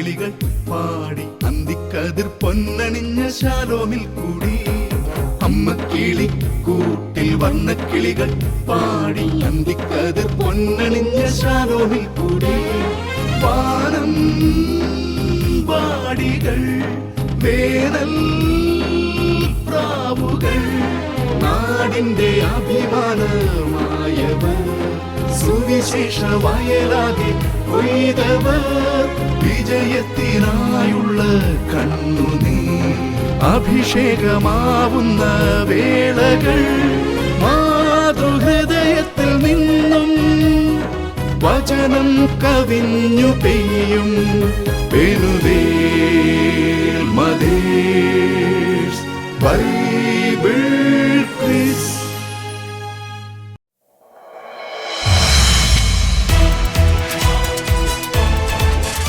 കിളികൾ പാടി അന്തിക്കതിർ പൊന്നണിഞ്ഞ ശാലോമിൽ കൂടി. അമ്മ കിളി കൂട്ടിൽ വന്ന കിളികൾ പാടി അന്തിക്കതിർ പൊന്നണിഞ്ഞ ശാലോമിൽ കൂടി. വാനം വാടികൾ വേനൽ പ്രാവുകൾ നാടിന്റെ അഭിമാനമായവർ സുവിശേഷ വയലാകെ കൊയ്തവർ വിജയത്തിനായുള്ള കണ്ണുനീർ അഭിഷേകമാവുന്ന വേളകൾ മാതൃഹൃദയത്തിൽ നിന്നും വചനം കവിഞ്ഞു പെയ്യും Penuel mothers Bible quiz.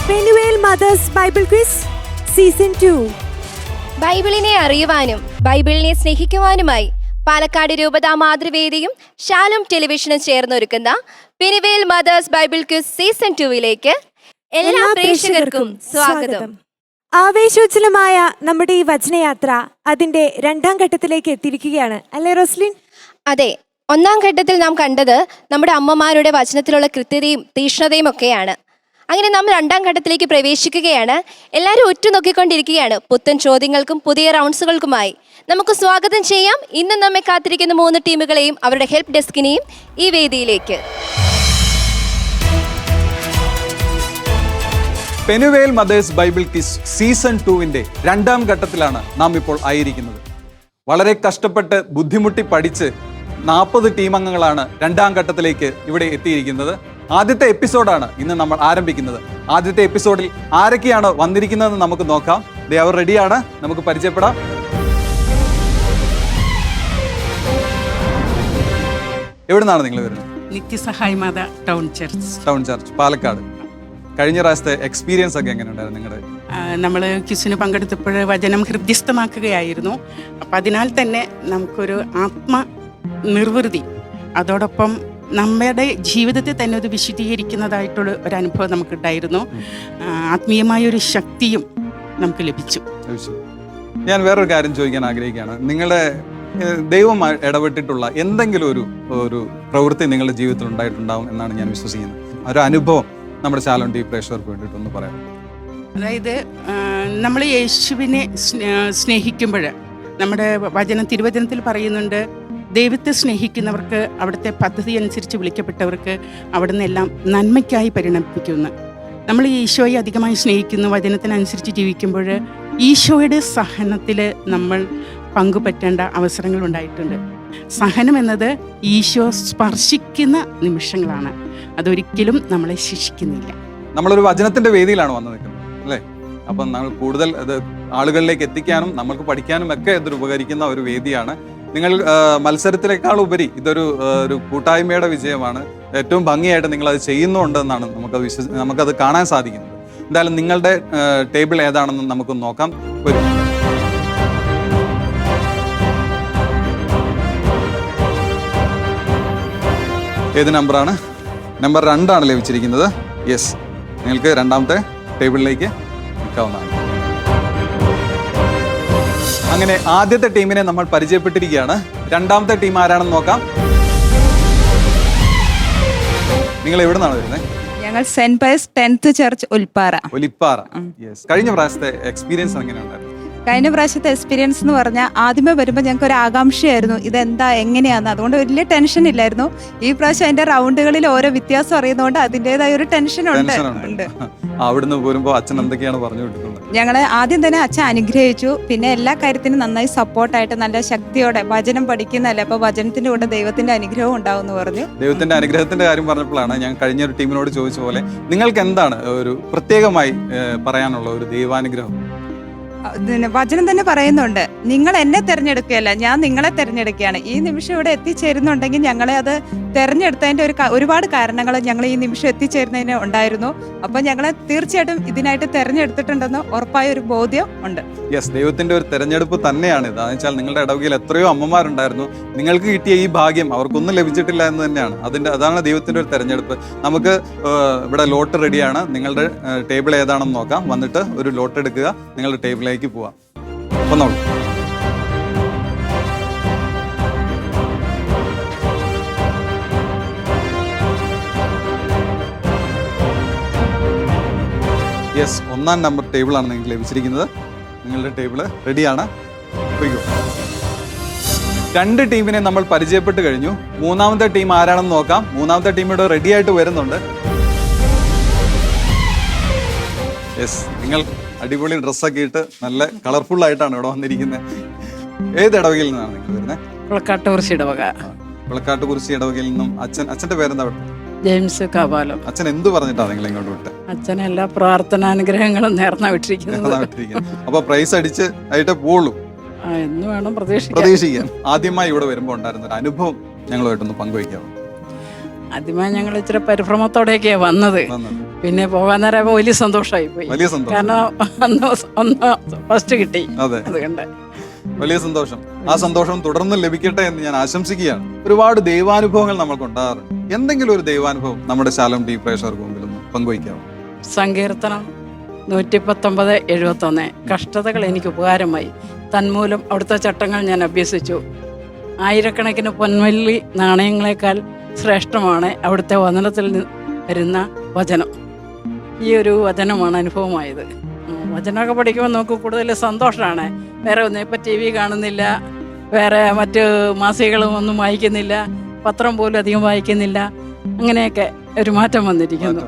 Penuel mothers Bible quiz season 2. ബൈബിളിനെ അറിയുവാനും ബൈബിളിനെ സ്നേഹിക്കുവാനുമായി പാലക്കാട് രൂപതാ മാതൃവേദിയും ഷാലോം ടെലിവിഷനും ചേർന്നൊരുക്കുന്ന Penuel mothers Bible quiz season 2 എല്ലാ പ്രേക്ഷകർക്കും സ്വാഗതം. ആവേശോജ്വലമായ നമ്മുടെ ഈ വചനയാത്ര അതിന്റെ 2ാം ഘട്ടത്തിലേക്ക് എത്തിയിരിക്കുകയാണ്, അല്ലേ റോസ്ലിൻ? അതെ, 1ാം ഘട്ടത്തിൽ നാം കണ്ടത് നമ്മുടെ അമ്മമാരുടെ വചനത്തിലുള്ള കൃത്യതയും തീഷ്ണതയും ഒക്കെയാണ്. അങ്ങനെ നാം 2ാം ഘട്ടത്തിലേക്ക് പ്രവേശിക്കുകയാണ്. എല്ലാവരും ഉറ്റുനോക്കിക്കൊണ്ടിരിക്കുകയാണ് പുത്തൻ ചോദ്യങ്ങൾക്കും പുതിയ റൗണ്ട്സുകൾക്കുമായി. നമുക്ക് സ്വാഗതം ചെയ്യാം ഇന്ന് നമ്മെ കാത്തിരിക്കുന്ന 3 ടീമുകളെയും അവരുടെ ഹെൽപ്പ് ഡെസ്കിനെയും ഈ വേദിയിലേക്ക്. Penuel mothers Bible quiz season 2 2ാം ഘട്ടത്തിലാണ് നാം ഇപ്പോൾ ആയിരിക്കുന്നത്. വളരെ കഷ്ടപ്പെട്ട് ബുദ്ധിമുട്ടി പഠിച്ച് 40 ടീമംഗങ്ങളാണ് 2ാം ഘട്ടത്തിലേക്ക് ഇവിടെ എത്തിയിരിക്കുന്നത്. ആദ്യത്തെ എപ്പിസോഡാണ് ഇന്ന് നമ്മൾ ആരംഭിക്കുന്നത്. ആദ്യത്തെ എപ്പിസോഡിൽ ആരൊക്കെയാണ് വന്നിരിക്കുന്നതെന്ന് നമുക്ക് നോക്കാം. അവർ റെഡിയാണ്, നമുക്ക് പരിചയപ്പെടാം. എവിടെ നിന്നാണ് നിങ്ങൾ വരുന്നത്? നിത്യസഹായ മാത ടൗൺ ചർച്ച് പാലക്കാട്. കഴിഞ്ഞ പ്രാവശ്യത്തെ എക്സ്പീരിയൻസ് ഒക്കെ എങ്ങനെയുണ്ടായിരുന്നു നിങ്ങളുടെ? നമ്മൾ ക്വിസിന് പങ്കെടുത്തപ്പോൾ വചനം ഹൃദ്യസ്ഥമാക്കുകയായിരുന്നു. അപ്പം അതിനാൽ തന്നെ നമുക്കൊരു ആത്മനിർവൃതി, അതോടൊപ്പം നമ്മുടെ ജീവിതത്തെ തന്നെ ഒരു വിശുദ്ധീകരിക്കുന്നതായിട്ടുള്ള ഒരു അനുഭവം നമുക്കുണ്ടായിരുന്നു. ആത്മീയമായൊരു ശക്തിയും നമുക്ക് ലഭിച്ചു. ഞാൻ വേറൊരു കാര്യം ചോദിക്കാൻ ആഗ്രഹിക്കുകയാണ്. നിങ്ങളുടെ ദൈവം ഇടപെട്ടിട്ടുള്ള എന്തെങ്കിലും ഒരു പ്രവൃത്തി നിങ്ങളുടെ ജീവിതത്തിൽ ഉണ്ടായിട്ടുണ്ടാവും എന്നാണ് ഞാൻ വിശ്വസിക്കുന്നത്. ഒരു അനുഭവം നമ്മുടെ ഷാലോം ടി പ്രേക്ഷകർക്ക് വേണ്ടിയിട്ടൊന്ന് പറയാം. അതായത് നമ്മൾ യേശുവിനെ സ്നേഹിക്കുമ്പോൾ നമ്മുടെ തിരുവചനത്തിൽ പറയുന്നുണ്ട്, ദൈവത്തെ സ്നേഹിക്കുന്നവർക്ക് അവിടുത്തെ പദ്ധതി അനുസരിച്ച് വിളിക്കപ്പെട്ടവർക്ക് അവിടുന്ന് എല്ലാം നന്മയ്ക്കായി പരിണമിപ്പിക്കുന്നു. നമ്മൾ ഈശോയെ അധികമായി സ്നേഹിക്കുന്നു, വചനത്തിനനുസരിച്ച് ജീവിക്കുമ്പോൾ ഈശോയുടെ സഹനത്തിൽ നമ്മൾ പങ്കുപറ്റേണ്ട അവസരങ്ങൾ ഉണ്ടായിട്ടുണ്ട്. സഹനം എന്നത് ഈശോ സ്പർശിക്കുന്ന നിമിഷങ്ങളാണ്, അതൊരിക്കലും നമ്മളെ ശിക്ഷിക്കുന്നില്ല. നമ്മളൊരു വചനത്തിന്റെ വേദിയിലാണ് വന്നു നിൽക്കുന്നത്, അല്ലേ? അപ്പം നമ്മൾ കൂടുതൽ അത് ആളുകളിലേക്ക് എത്തിക്കാനും നമ്മൾക്ക് പഠിക്കാനും ഒക്കെ ഇതൊരു ഉപകരിക്കുന്ന ഒരു വേദിയാണ്. നിങ്ങൾ മത്സരത്തിനേക്കാൾ ഉപരി ഇതൊരു കൂട്ടായ്മയുടെ വിജയമാണ്. ഏറ്റവും ഭംഗിയായിട്ട് നിങ്ങളത് ചെയ്യുന്നുണ്ടെന്നാണ് നമുക്കത് കാണാൻ സാധിക്കുന്നത്. എന്തായാലും നിങ്ങളുടെ ടേബിൾ ഏതാണെന്ന് നമുക്ക് നോക്കാം. വരും. ഏത് നമ്പറാണ്? നമ്പർ 2 ലഭിച്ചിരിക്കുന്നത്. യെസ്, നിങ്ങൾക്ക് 2ാമത്തെ ടേബിളിലേക്ക് നിൽക്കാവുന്നതാണ്. അങ്ങനെ ആദ്യത്തെ ടീമിനെ നമ്മൾ പരിചയപ്പെട്ടിരിക്കുകയാണ്. 2ാമത്തെ ടീം ആരാണെന്ന് നോക്കാം. നിങ്ങൾ എവിടെ നിന്നാണ് വരുന്നത്? ഞങ്ങൾ saint Pius 10th church Olippara. Yes. കഴിഞ്ഞ പ്രാവശ്യത്തെ എക്സ്പീരിയൻസ് എങ്ങനെയുണ്ടായിരുന്നു? കഴിഞ്ഞ പ്രാവശ്യത്തെ എക്സ്പീരിയൻസ് എന്ന് പറഞ്ഞാൽ ആദ്യമേ വരുമ്പോൾ ഞങ്ങൾക്ക് ഒരു ആകാംക്ഷയായിരുന്നു, ഇതെന്താ എങ്ങനെയാന്ന്. അതുകൊണ്ട് വലിയ ടെൻഷൻ ഇല്ലായിരുന്നു. ഈ പ്രാവശ്യം അതിന്റെ റൗണ്ടുകളിൽ ഓരോ വ്യത്യാസം അറിയുന്നതുകൊണ്ട് അതിൻ്റെതായ ഒരു ടെൻഷൻ ഉണ്ട്. അവിടുന്ന് വരുമ്പോൾ അച്ഛൻ എന്തൊക്കെയാണ് പറഞ്ഞു വിട്ടിട്ടുള്ളത്? ഞങ്ങളെ ആദ്യം തന്നെ അച്ഛൻ അനുഗ്രഹിച്ചു. പിന്നെ എല്ലാ കാര്യത്തിനും നന്നായി സപ്പോർട്ടായിട്ട് നല്ല ശക്തിയോടെ വചനം പഠിക്കുന്നതല്ലേ, അപ്പൊ വചനത്തിന്റെ കൂടെ ദൈവത്തിന്റെ അനുഗ്രഹവും ഉണ്ടാവും എന്ന് പറഞ്ഞു. ദൈവത്തിന്റെ അനുഗ്രഹത്തിന്റെ കാര്യം പറഞ്ഞപ്പോഴാണ് ഞാൻ കഴിഞ്ഞ ഒരു ടീമിനോട് ചോദിച്ച പോലെ നിങ്ങൾക്ക് എന്താണ് ഒരു പ്രത്യേകമായി പറയാനുള്ള ഒരു ദൈവാനുഗ്രഹം? വചനം തന്നെ പറയുന്നുണ്ട്, നിങ്ങൾ എന്നെ തിരഞ്ഞെടുക്കുകയല്ല, ഞാൻ നിങ്ങളെ തിരഞ്ഞെടുക്കുകയാണ്. ഈ നിമിഷം ഇവിടെ എത്തിച്ചേരുന്നുണ്ടെങ്കിൽ ഞങ്ങളെ അത് തിരഞ്ഞെടുത്തതിൻ്റെ ഒരുപാട് കാരണങ്ങൾ ഞങ്ങൾ ഈ നിമിഷം എത്തിച്ചേരുന്നതിന് ഉണ്ടായിരുന്നു. അപ്പം ഞങ്ങളെ തീർച്ചയായിട്ടും ഇതിനായിട്ട് തിരഞ്ഞെടുത്തിട്ടുണ്ടെന്ന് ഉറപ്പായ ഒരു ബോധ്യം ഉണ്ട്. യെസ്, ദൈവത്തിന്റെ ഒരു തെരഞ്ഞെടുപ്പ് തന്നെയാണ് ഇത്. അതെന്ന് വെച്ചാൽ നിങ്ങളുടെ ഇടവകയിൽ എത്രയോ അമ്മമാരുണ്ടായിരുന്നു, നിങ്ങൾക്ക് കിട്ടിയ ഈ ഭാഗ്യം അവർക്കൊന്നും ലഭിച്ചിട്ടില്ല എന്ന് തന്നെയാണ്. അതാണ് ദൈവത്തിന്റെ ഒരു തെരഞ്ഞെടുപ്പ്. നമുക്ക് ഇവിടെ ലോട്ട് റെഡിയാണ്. നിങ്ങളുടെ ടേബിൾ ഏതാണെന്ന് നോക്കാം. വന്നിട്ട് ഒരു ലോട്ട് എടുക്കുക, നിങ്ങളുടെ ടേബിളിലേക്ക് പോവാം. വന്നോളൂ. യെസ്, 1-ാം നമ്പർ ടേബിളാണ് നിങ്ങൾക്ക് ലഭിച്ചിരിക്കുന്നത്. നിങ്ങളുടെ ടേബിള് റെഡിയാണ്. രണ്ട് ടീമിനെ നമ്മൾ പരിചയപ്പെട്ട് കഴിഞ്ഞു. മൂന്നാമത്തെ ടീം ആരാണെന്ന് നോക്കാം. മൂന്നാമത്തെ ടീം ഇവിടെ റെഡി ആയിട്ട് വരുന്നുണ്ട്. യെസ്, നിങ്ങൾ അടിപൊളി ഡ്രസ്സൊക്കെ ഇട്ട് നല്ല കളർഫുൾ ആയിട്ടാണ് ഇവിടെ വന്നിരിക്കുന്നത്. ഏത് ഇടവകയിൽ നിന്നാണ് നിങ്ങൾ വരുന്നത്? പുളക്കാട്ടുകുറിശി ഇടവക. പുളക്കാട്ടുകുറിശി ഇടവകയിൽ നിന്നും. അച്ഛന്റെ പേരെന്താ? ജെയിംസ് കാവാലം. അച്ഛൻ എന്ത് പറഞ്ഞിട്ടാണ് നിങ്ങൾ ഇങ്ങോട്ട് വിട്ട്? അച്ഛൻ എല്ലാ പ്രാർത്ഥനാനുഗ്രഹങ്ങളും നേർന്ന വിട്ടിരിക്കുന്നത്. അപ്പൊ പ്രൈസ് അടിച്ച് ആയിട്ട് പോളൂ എന്ന് വേണം പ്രതീക്ഷിക്കാൻ. ആദ്യമായി ഇവിടെ വരുമ്പോൾ ഉണ്ടായിരുന്ന ഒരു അനുഭവം ഞങ്ങളുമായിട്ടൊന്ന് പങ്കുവയ്ക്കാമോ? ആദ്യമായി ഞങ്ങൾ ഇച്ചിരി പരിഭ്രമത്തോടെയൊക്കെയാ വന്നത്. പിന്നെ പോകാൻ നേരം വലിയ സന്തോഷമായി പോയി. വലിയ സന്തോഷം. കാരണം ഒന്ന് ഫസ്റ്റ് കിട്ടി. അതുകൊണ്ട് വലിയ സന്തോഷം. ആ സന്തോഷം തുടർന്ന് ലഭിക്കട്ടെ എന്ന് ഞാൻ ആശംസിക്കുകയാണ്. ഒരുപാട് ദൈവാനുഭവങ്ങൾ നമ്മൾക്ക് ഉണ്ടാകാറുണ്ട്. എന്തെങ്കിലും ഒരു ദൈവാനുഭവം നമ്മുടെ ശാലോം ടി പ്രേക്ഷകർക്ക് മുമ്പിൽ ഒന്ന് പങ്കുവയ്ക്കാമോ? സങ്കീർത്തനം 119:71. കഷ്ടതകൾ എനിക്ക് ഉപകാരമായി, തന്മൂലം അവിടുത്തെ ചട്ടങ്ങൾ ഞാൻ അഭ്യസിച്ചു. ആയിരക്കണക്കിന് പൊൻവല്ലി നാണയങ്ങളെക്കാൾ ശ്രേഷ്ഠമാണ് അവിടുത്തെ വചനത്തിൽ വരുന്ന വചനം. ഈ ഒരു വചനമാണ് അനുഭവമായത്. വചനമൊക്കെ പഠിക്കുമ്പോൾ നമുക്ക് കൂടുതൽ സന്തോഷമാണ്. വേറെ ഒന്നും ഇപ്പം TV കാണുന്നില്ല, വേറെ മറ്റ് മാസികകളും ഒന്നും വായിക്കുന്നില്ല, പത്രം പോലും അധികം വായിക്കുന്നില്ല. അങ്ങനെയൊക്കെ ഒരു മാറ്റം വന്നിരിക്കുന്നു.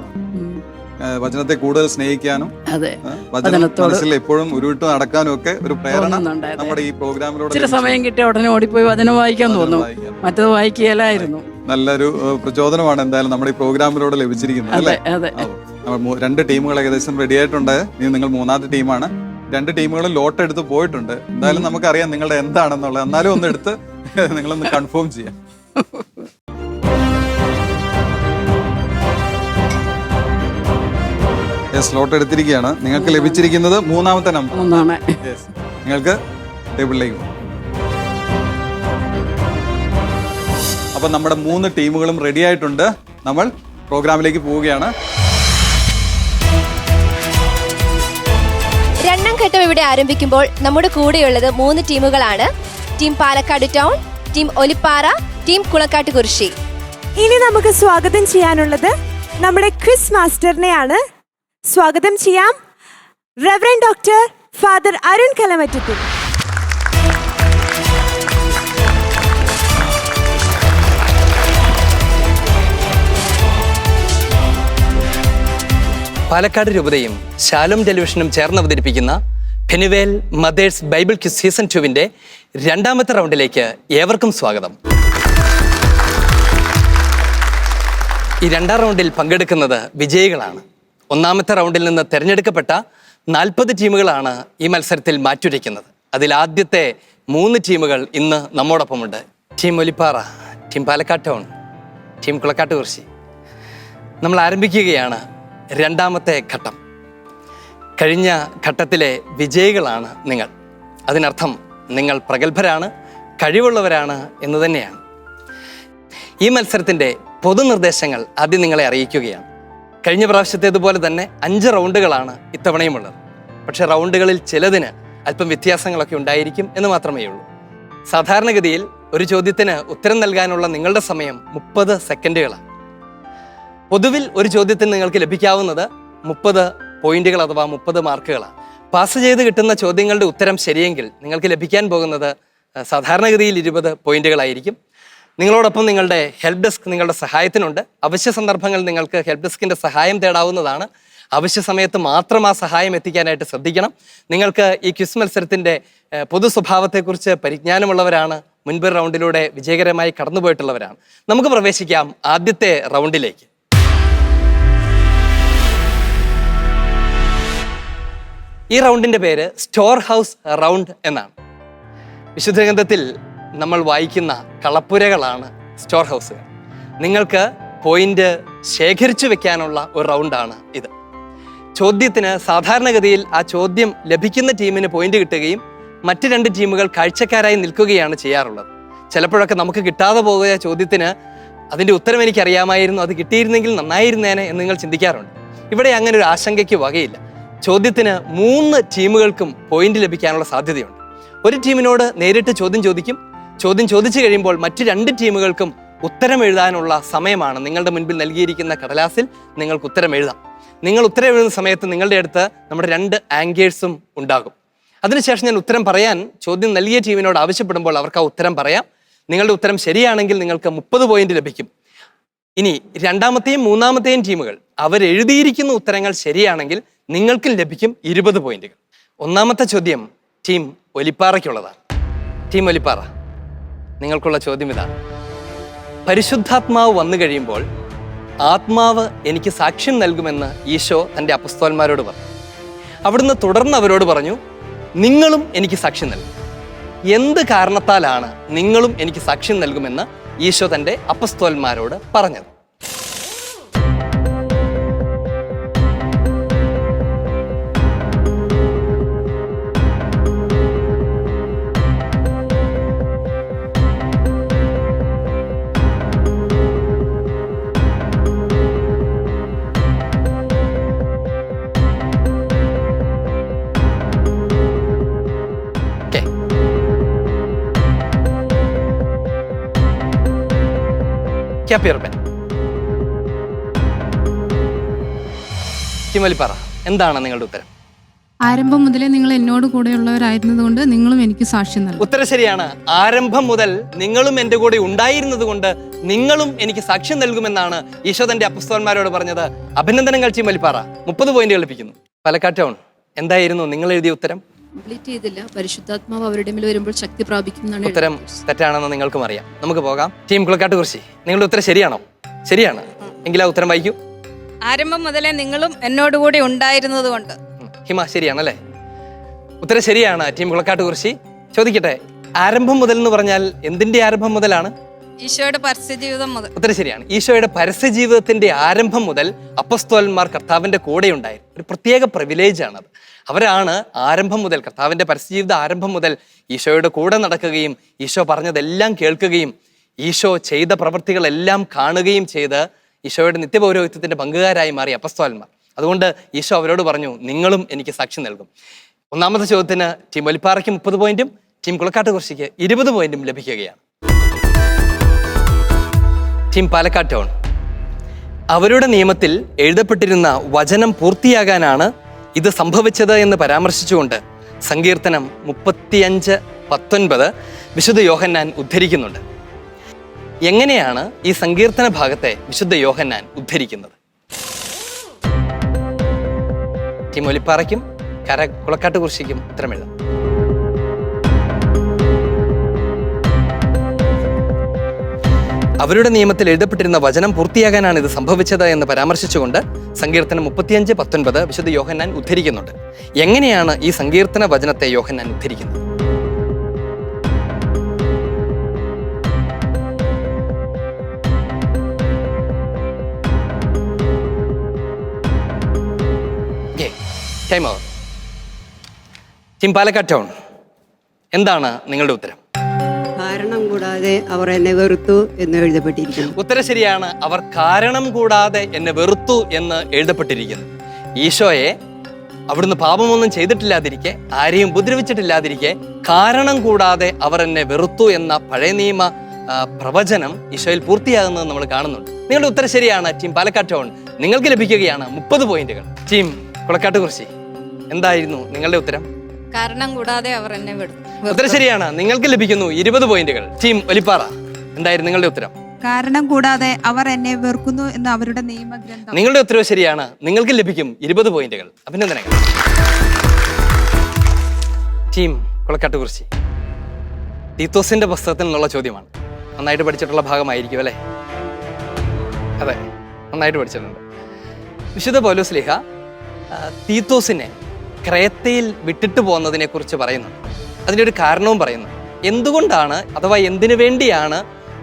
വചനത്തെ കൂടുതൽ സ്നേഹിക്കാനും അതെ വചനത്തോട് എപ്പോഴും ഉരുവിട്ട് നടക്കാനും ഒക്കെ ഒരു പ്രേരണ നമ്മുടെ ഈ പ്രോഗ്രാമിലൂടെ. ഇച്ചിരി സമയം കിട്ടിയ ഉടനെ ഓടിപ്പോയി വചനം വായിക്കാൻ തോന്നും, മറ്റത് വായിക്കുകയല്ലായിരുന്നു. നല്ലൊരു പ്രചോദനമാണ് എന്തായാലും നമ്മുടെ ഈ പ്രോഗ്രാമിലൂടെ ലഭിച്ചിരിക്കുന്നത് അല്ലേ? രണ്ട് ടീമുകൾ ഏകദേശം റെഡി ആയിട്ടുണ്ട്. ഇനി നിങ്ങൾ മൂന്നാമത്തെ ടീമാണ്. രണ്ട് ടീമുകളും ലോട്ട് എടുത്ത് പോയിട്ടുണ്ട്. എന്തായാലും നമുക്കറിയാം നിങ്ങളുടെ എന്താണെന്നുള്ളത്. എന്നാലും ഒന്ന് എടുത്ത് നിങ്ങളൊന്ന് കൺഫേം ചെയ്യാം. സ്ലോട്ട് എടുത്തിരിക്കുകയാണ്. നിങ്ങൾക്ക് ലഭിച്ചിരിക്കുന്നത് മൂന്നാമത്തെ നമ്പർ. നിങ്ങൾക്ക് ടേബിളിലേക്ക് പോകും. അപ്പൊ നമ്മുടെ 3 ടീമുകളും റെഡി ആയിട്ടുണ്ട്. നമ്മൾ പ്രോഗ്രാമിലേക്ക് പോവുകയാണ്. രണ്ടാം ഘട്ടം ഇവിടെ ആരംഭിക്കുമ്പോൾ നമ്മുടെ കൂടെയുള്ളത് 3 ടീമുകളാണ്. Team Palakkad town, team Olippara, team Kulakkattukurissi. ഇനി നമുക്ക് സ്വാഗതം ചെയ്യാനുള്ളത് നമ്മുടെ ക്വിസ് മാസ്റ്ററിനെയാണ്. സ്വാഗതം ചെയ്യാം reverend doctor father Arun Kalamattathil. Palakkad രൂപതയും ശാലോം ടെലിവിഷനും ചേർന്ന് അവതരിപ്പിക്കുന്ന Penuel mothers Bible quiz season 2-ന്റെ രണ്ടാമത്തെ റൗണ്ടിലേക്ക് ഏവർക്കും സ്വാഗതം. ഈ രണ്ടാം റൗണ്ടിൽ പങ്കെടുക്കുന്നത് വിജയികളാണ്. ഒന്നാമത്തെ റൗണ്ടിൽ നിന്ന് തിരഞ്ഞെടുക്കപ്പെട്ട 40 ടീമുകളാണ് ഈ മത്സരത്തിൽ മാറ്റുരയ്ക്കുന്നത്. അതിൽ ആദ്യത്തെ 3 ടീമുകൾ ഇന്ന് നമ്മോടൊപ്പമുണ്ട്. Team Olippara, team Palakkad town, team Kulakkattukurissi. നമ്മൾ ആരംഭിക്കുകയാണ് രണ്ടാമത്തെ ഘട്ടം. കഴിഞ്ഞ ഘട്ടത്തിലെ വിജയികളാണ് നിങ്ങൾ. അതിനർത്ഥം നിങ്ങൾ പ്രഗത്ഭരാണ്, കഴിവുള്ളവരാണ് എന്ന് തന്നെയാണ്. ഈ മത്സരത്തിൻ്റെ പൊതുനിർദ്ദേശങ്ങൾ ആദ്യം നിങ്ങളെ അറിയിക്കുകയാണ്. കഴിഞ്ഞ പ്രാവശ്യത്തേതുപോലെ തന്നെ 5 റൗണ്ടുകളാണ് ഇത്തവണയുമുള്ളത്. പക്ഷേ റൗണ്ടുകളിൽ ചിലതിന് അല്പം വ്യത്യാസങ്ങളൊക്കെ ഉണ്ടായിരിക്കും എന്ന് മാത്രമേ ഉള്ളൂ. സാധാരണഗതിയിൽ ഒരു ചോദ്യത്തിന് ഉത്തരം നൽകാനുള്ള നിങ്ങളുടെ സമയം 30 സെക്കൻഡുകളാണ്. പൊതുവിൽ ഒരു ചോദ്യത്തിന് നിങ്ങൾക്ക് ലഭിക്കാവുന്നത് 30 പോയിന്റുകൾ അഥവാ 30 മാർക്കുകളാണ്. പാസ് ചെയ്ത് കിട്ടുന്ന ചോദ്യങ്ങളുടെ ഉത്തരം ശരിയെങ്കിൽ നിങ്ങൾക്ക് ലഭിക്കാൻ പോകുന്നത് സാധാരണഗതിയിൽ 20 പോയിന്റുകളായിരിക്കും. നിങ്ങളോടൊപ്പം നിങ്ങളുടെ ഹെൽപ്പ് ഡെസ്ക് നിങ്ങളുടെ സഹായത്തിനുണ്ട്. അവശ്യ സന്ദർഭങ്ങൾ നിങ്ങൾക്ക് ഹെൽപ്പ് ഡെസ്കിൻ്റെ സഹായം തേടാവുന്നതാണ്. അവശ്യ സമയത്ത് മാത്രം ആ സഹായം എത്തിക്കാനായിട്ട് ശ്രദ്ധിക്കണം. നിങ്ങൾക്ക് ഈ ക്വിസ് മത്സരത്തിൻ്റെ പൊതു സ്വഭാവത്തെക്കുറിച്ച് പരിജ്ഞാനമുള്ളവരാണ്, മുൻപ് റൗണ്ടിലൂടെ വിജയകരമായി കടന്നുപോയിട്ടുള്ളവരാണ്. നമുക്ക് പ്രവേശിക്കാം ആദ്യത്തെ റൗണ്ടിലേക്ക്. ഈ റൗണ്ടിൻ്റെ പേര് സ്റ്റോർ ഹൗസ് റൗണ്ട് എന്നാണ്. വിശുദ്ധ ഗ്രന്ഥത്തിൽ നമ്മൾ വായിക്കുന്ന കളപ്പുരകളാണ് സ്റ്റോർ ഹൗസുകൾ. നിങ്ങൾക്ക് പോയിന്റ് ശേഖരിച്ചു വെക്കാനുള്ള ഒരു റൗണ്ടാണ് ഇത്. ചോദ്യത്തിന് സാധാരണഗതിയിൽ ആ ചോദ്യം ലഭിക്കുന്ന ടീമിന് പോയിന്റ് കിട്ടുകയും മറ്റ് 2 ടീമുകൾ കാഴ്ചക്കാരായി നിൽക്കുകയാണ് ചെയ്യാറുള്ളത്. ചിലപ്പോഴൊക്കെ നമുക്ക് കിട്ടാതെ പോകുക ചോദ്യത്തിന് അതിൻ്റെ ഉത്തരം എനിക്കറിയാമായിരുന്നു, അത് കിട്ടിയിരുന്നെങ്കിൽ നന്നായിരുന്നേനെ എന്ന് നിങ്ങൾ ചിന്തിക്കാറുണ്ട്. ഇവിടെ അങ്ങനെ ഒരു ആശങ്കയ്ക്ക് വകയില്ല. ചോദ്യത്തിന് 3 ടീമുകൾക്കും പോയിന്റ് ലഭിക്കാനുള്ള സാധ്യതയുണ്ട്. ഒരു ടീമിനോട് നേരിട്ട് ചോദ്യം ചോദിക്കും. ചോദ്യം ചോദിച്ചു കഴിയുമ്പോൾ മറ്റ് 2 ടീമുകൾക്കും ഉത്തരം എഴുതാനുള്ള സമയമാണ്. നിങ്ങളുടെ മുൻപിൽ നൽകിയിരിക്കുന്ന കടലാസിൽ നിങ്ങൾക്ക് ഉത്തരം എഴുതാം. നിങ്ങൾ ഉത്തരം എഴുതുന്ന സമയത്ത് നിങ്ങളുടെ അടുത്ത് നമ്മുടെ 2 ആങ്കേഴ്സും ഉണ്ടാകും. അതിനുശേഷം ഞാൻ ഉത്തരം പറയാൻ ചോദ്യം നൽകിയ ടീമിനോട് ആവശ്യപ്പെടുമ്പോൾ അവർക്ക് ആ ഉത്തരം പറയാം. നിങ്ങളുടെ ഉത്തരം ശരിയാണെങ്കിൽ നിങ്ങൾക്ക് 30 പോയിന്റ് ലഭിക്കും. ഇനി 2ാമത്തെയും 3ാമത്തെയും ടീമുകൾ അവരെഴുതിയിരിക്കുന്ന ഉത്തരങ്ങൾ ശരിയാണെങ്കിൽ നിങ്ങൾക്കും ലഭിക്കും 20 പോയിന്റുകൾ. 1ാമത്തെ ചോദ്യം ടീം ഒലിപ്പാറയ്ക്കുള്ളതാണ്. ടീം ഒലിപ്പാറ, നിങ്ങൾക്കുള്ള ചോദ്യം ഇതാണ്. പരിശുദ്ധാത്മാവ് വന്നു കഴിയുമ്പോൾ ആത്മാവ് എനിക്ക് സാക്ഷ്യം നൽകുമെന്ന് ഈശോ തൻ്റെ അപ്പസ്തോലന്മാരോട് പറഞ്ഞു. അവിടുന്ന് തുടർന്ന് അവരോട് പറഞ്ഞു, നിങ്ങളും എനിക്ക് സാക്ഷ്യം നൽകും. എന്ത് കാരണത്താലാണ് നിങ്ങളും എനിക്ക് സാക്ഷ്യം നൽകുമെന്ന് ഈശോ തൻ്റെ അപ്പസ്തോലന്മാരോട് പറഞ്ഞത്? എന്താണ് നിങ്ങളുടെ ഉത്തരം? ആരംഭം മുതലേ നിങ്ങൾ എന്നോട് കൂടെയുള്ളവരായിരുന്നതുകൊണ്ട് നിങ്ങളും എനിക്ക് സാക്ഷ്യം നൽകും. ഉത്തരം ശരിയാണ്. ആരംഭം മുതൽ നിങ്ങളും എൻ്റെ കൂടെ ഉണ്ടായിരുന്നത് കൊണ്ട് നിങ്ങളും എനിക്ക് സാക്ഷ്യം നൽകുമെന്നാണ് ഈശോ തന്റെ അപ്പസ്തോലന്മാരോട് പറഞ്ഞത്. അഭിനന്ദനങ്ങൾ ടീം ഒലിപ്പാറ. 30 പോയിന്റുകൾ ലഭിക്കുന്നു. പാലക്കാട് ടൗൺ, എന്തായിരുന്നു നിങ്ങൾ എഴുതിയ ഉത്തരം? കംപ്ലീറ്റ് ചെയ്തില്ല. പരിശുദ്ധാത്മാവ് അവരുടെ മേൽ വരുമ്പോൾ ശക്തി പ്രാപിക്കും. ഉത്തരം തെറ്റാണെന്ന് നിങ്ങൾക്കും അറിയാം. നമുക്ക് പോകാം. ടീം കുളക്കാട്ട് കുറിശി, നിങ്ങളുടെ ഉത്തരം ശരിയാണോ? ശരിയാണ്. എങ്കിൽ ആ ഉത്തരം വായിക്കൂ. ആരംഭം മുതലേ നിങ്ങളും എന്നോടുകൂടി ഉണ്ടായിരുന്നത് കൊണ്ട്. ഹിമ, ശരിയാണല്ലേ? ഉത്തരം ശരിയാണ്. ടീം കുളക്കാട്ട് കുറിശി. ചോദിക്കട്ടെ, ആരംഭം മുതൽ എന്ന് പറഞ്ഞാൽ എന്തിന്റെ ആരംഭം മുതലാണ്? ഈശോയുടെ പരസ്യജീവിതം മുതൽ. ഉത്തരം ശരിയാണ്. ഈശോയുടെ പരസ്യജീവിതത്തിന്റെ ആരംഭം മുതൽ അപ്പസ്തോലന്മാർ കർത്താവിന്റെ കൂടെ ഉണ്ടായിരുന്നു. ഒരു പ്രത്യേക പ്രിവിലേജ് ആണത്. അവരാണ് ആരംഭം മുതൽ, കർത്താവിന്റെ പരസ്യജീവിത ആരംഭം മുതൽ ഈശോയുടെ കൂടെ നടക്കുകയും ഈശോ പറഞ്ഞതെല്ലാം കേൾക്കുകയും ഈശോ ചെയ്ത പ്രവൃത്തികളെല്ലാം കാണുകയും ചെയ്ത് ഈശോയുടെ നിത്യപൗരോഹിത്യത്തിന്റെ പങ്കുകാരായി മാറി അപ്പസ്തോലന്മാർ. അതുകൊണ്ട് ഈശോ അവരോട് പറഞ്ഞു, നിങ്ങളും എനിക്ക് സാക്ഷ്യം നൽകും. ഒന്നാമത്തെ ചോദ്യത്തിന് ടീം ഒലിപ്പാറയ്ക്ക് 30 പോയിന്റും ടീം കുളക്കാട്ട് കുറിശിക്ക് 20 പോയിന്റും ലഭിക്കുകയാണ്. ടീം പാലക്കാട് ടൗൺ, അവരുടെ നിയമത്തിൽ എഴുതപ്പെട്ടിരുന്ന വചനം പൂർത്തിയാകാനാണ് ഇത് സംഭവിച്ചത് എന്ന് പരാമർശിച്ചുകൊണ്ട് സങ്കീർത്തനം 35:19 വിശുദ്ധ യോഹന്നാൻ ഉദ്ധരിക്കുന്നുണ്ട്. എങ്ങനെയാണ് ഈ സങ്കീർത്തന ഭാഗത്തെ വിശുദ്ധ യോഹന്നാൻ ഉദ്ധരിക്കുന്നത്? ടീം ഒലിപ്പാറയ്ക്കും കുളക്കാട്ട് കുറിശിക്കും ഉത്തരം എഴുതാം. അവരുടെ നിയമത്തിൽ എഴുതപ്പെട്ടിരുന്ന വചനം പൂർത്തിയാകാനാണ് ഇത് സംഭവിച്ചത് എന്ന് പരാമർശിച്ചുകൊണ്ട് സങ്കീർത്തനം 35:19 വിശുദ്ധ യോഹന്നാൻ ഉദ്ധരിക്കുന്നുണ്ട്. എങ്ങനെയാണ് ഈ സങ്കീർത്തന വചനത്തെ യോഹന്നാൻ ഉദ്ധരിക്കുന്നത്? Time over. Team Palakkad town, എന്താണ് നിങ്ങളുടെ ഉത്തരം? കാരണം കൂടാതെ അവർ എന്നെ വെറുത്തു എന്ന് എഴുതപ്പെട്ടിരിക്കുന്നു. ഉത്തരം ശരിയാണ്. അവർ കാരണം കൂടാതെ എന്നെ വെറുത്തു എന്ന് എഴുതപ്പെട്ടിരിക്കുന്നു. ഈശോയെ അവിടുന്ന് പാപമൊന്നും ചെയ്തിട്ടില്ലാതിരിക്കെ, ആരെയും ഉപദ്രവിച്ചിട്ടില്ലാതിരിക്കെ, കാരണം കൂടാതെ അവർ എന്നെ വെറുത്തു എന്ന പഴയ നിയമ പ്രവചനം ഈശോയിൽ പൂർത്തിയാകുന്നത് നമ്മൾ കാണുന്നുണ്ട്. നിങ്ങളുടെ ഉത്തരം ശരിയാണ്. ടീം പാലക്കാട് ടൗൺ, നിങ്ങൾക്ക് ലഭിക്കുകയാണ് 30 പോയിന്റുകൾ. ടീം കുളക്കാട്ട് കുറിശി, എന്തായിരുന്നു നിങ്ങളുടെ ഉത്തരം? കാരണം കൂടാതെ അവർ എന്നെ വെറുത്തു. ഉത്തരം ശരിയാണ്. നിങ്ങൾക്ക് ലഭിക്കുന്നു 20 പോയിന്റുകൾ. ടീം ഒലിപ്പാറ, എന്തായിരുന്നു നിങ്ങളുടെ ഉത്തരം? കാരണം കൂടാതെ അവർ എന്നെ വെറുക്കുന്നു എന്ന് അവരുടെ നിയമഗ്രന്ഥം. നിങ്ങളുടെ ഉത്തരവ് ശരിയാണ്. നിങ്ങൾക്ക് ലഭിക്കും 20 പോയിന്റുകൾ. അഭിനന്ദനങ്ങൾ. ടീം കുളക്കാട്ട് കുറിശി, തീത്തോസിന്റെ പുസ്തകത്തിൽ നിന്നുള്ള ചോദ്യമാണ്. നന്നായിട്ട് പഠിച്ചിട്ടുള്ള ഭാഗമായിരിക്കും അല്ലേ? അതെ, നന്നായിട്ട് പഠിച്ചിട്ടുണ്ട്. വിശുദ്ധ പൗലോസ് ശ്ലീഹ തീത്തോസിനെ ക്രേത്തയിൽ വിട്ടിട്ട് പോകുന്നതിനെ കുറിച്ച് പറയുന്നുണ്ട്. അതിൻ്റെ ഒരു കാരണവും പറയുന്നു. എന്തുകൊണ്ടാണ് അഥവാ എന്തിനു വേണ്ടിയാണ്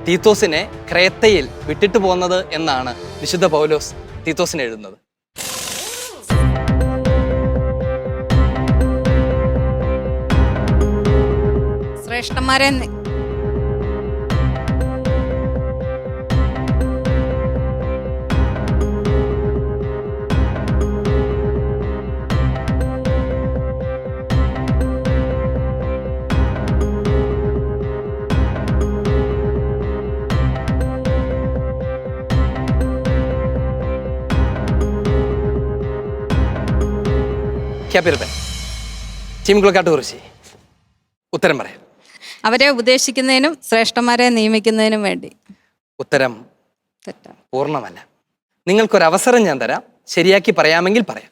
തീത്തോസിനെ ക്രേത്തയിൽ വിട്ടിട്ട് പോകുന്നത് എന്നാണ് വിശുദ്ധ പൗലോസ് തീത്തോസിന് എഴുതുന്നത്. ശ്രേഷ്ഠന്മാരെ ടീം കുളക്കാട്ടുകുറിശി ഉത്തരം പറയാം. അവരെ ഉപദേശിക്കുന്നതിനും ശ്രേഷ്ഠന്മാരെ നിയമിക്കുന്നതിനും വേണ്ടി. ഉത്തരം തെറ്റാണ്. പൂർണ്ണമല്ല. നിങ്ങൾക്കൊരവസരം ഞാൻ തരാം, ശരിയാക്കി പറയാമെങ്കിൽ പറയാം.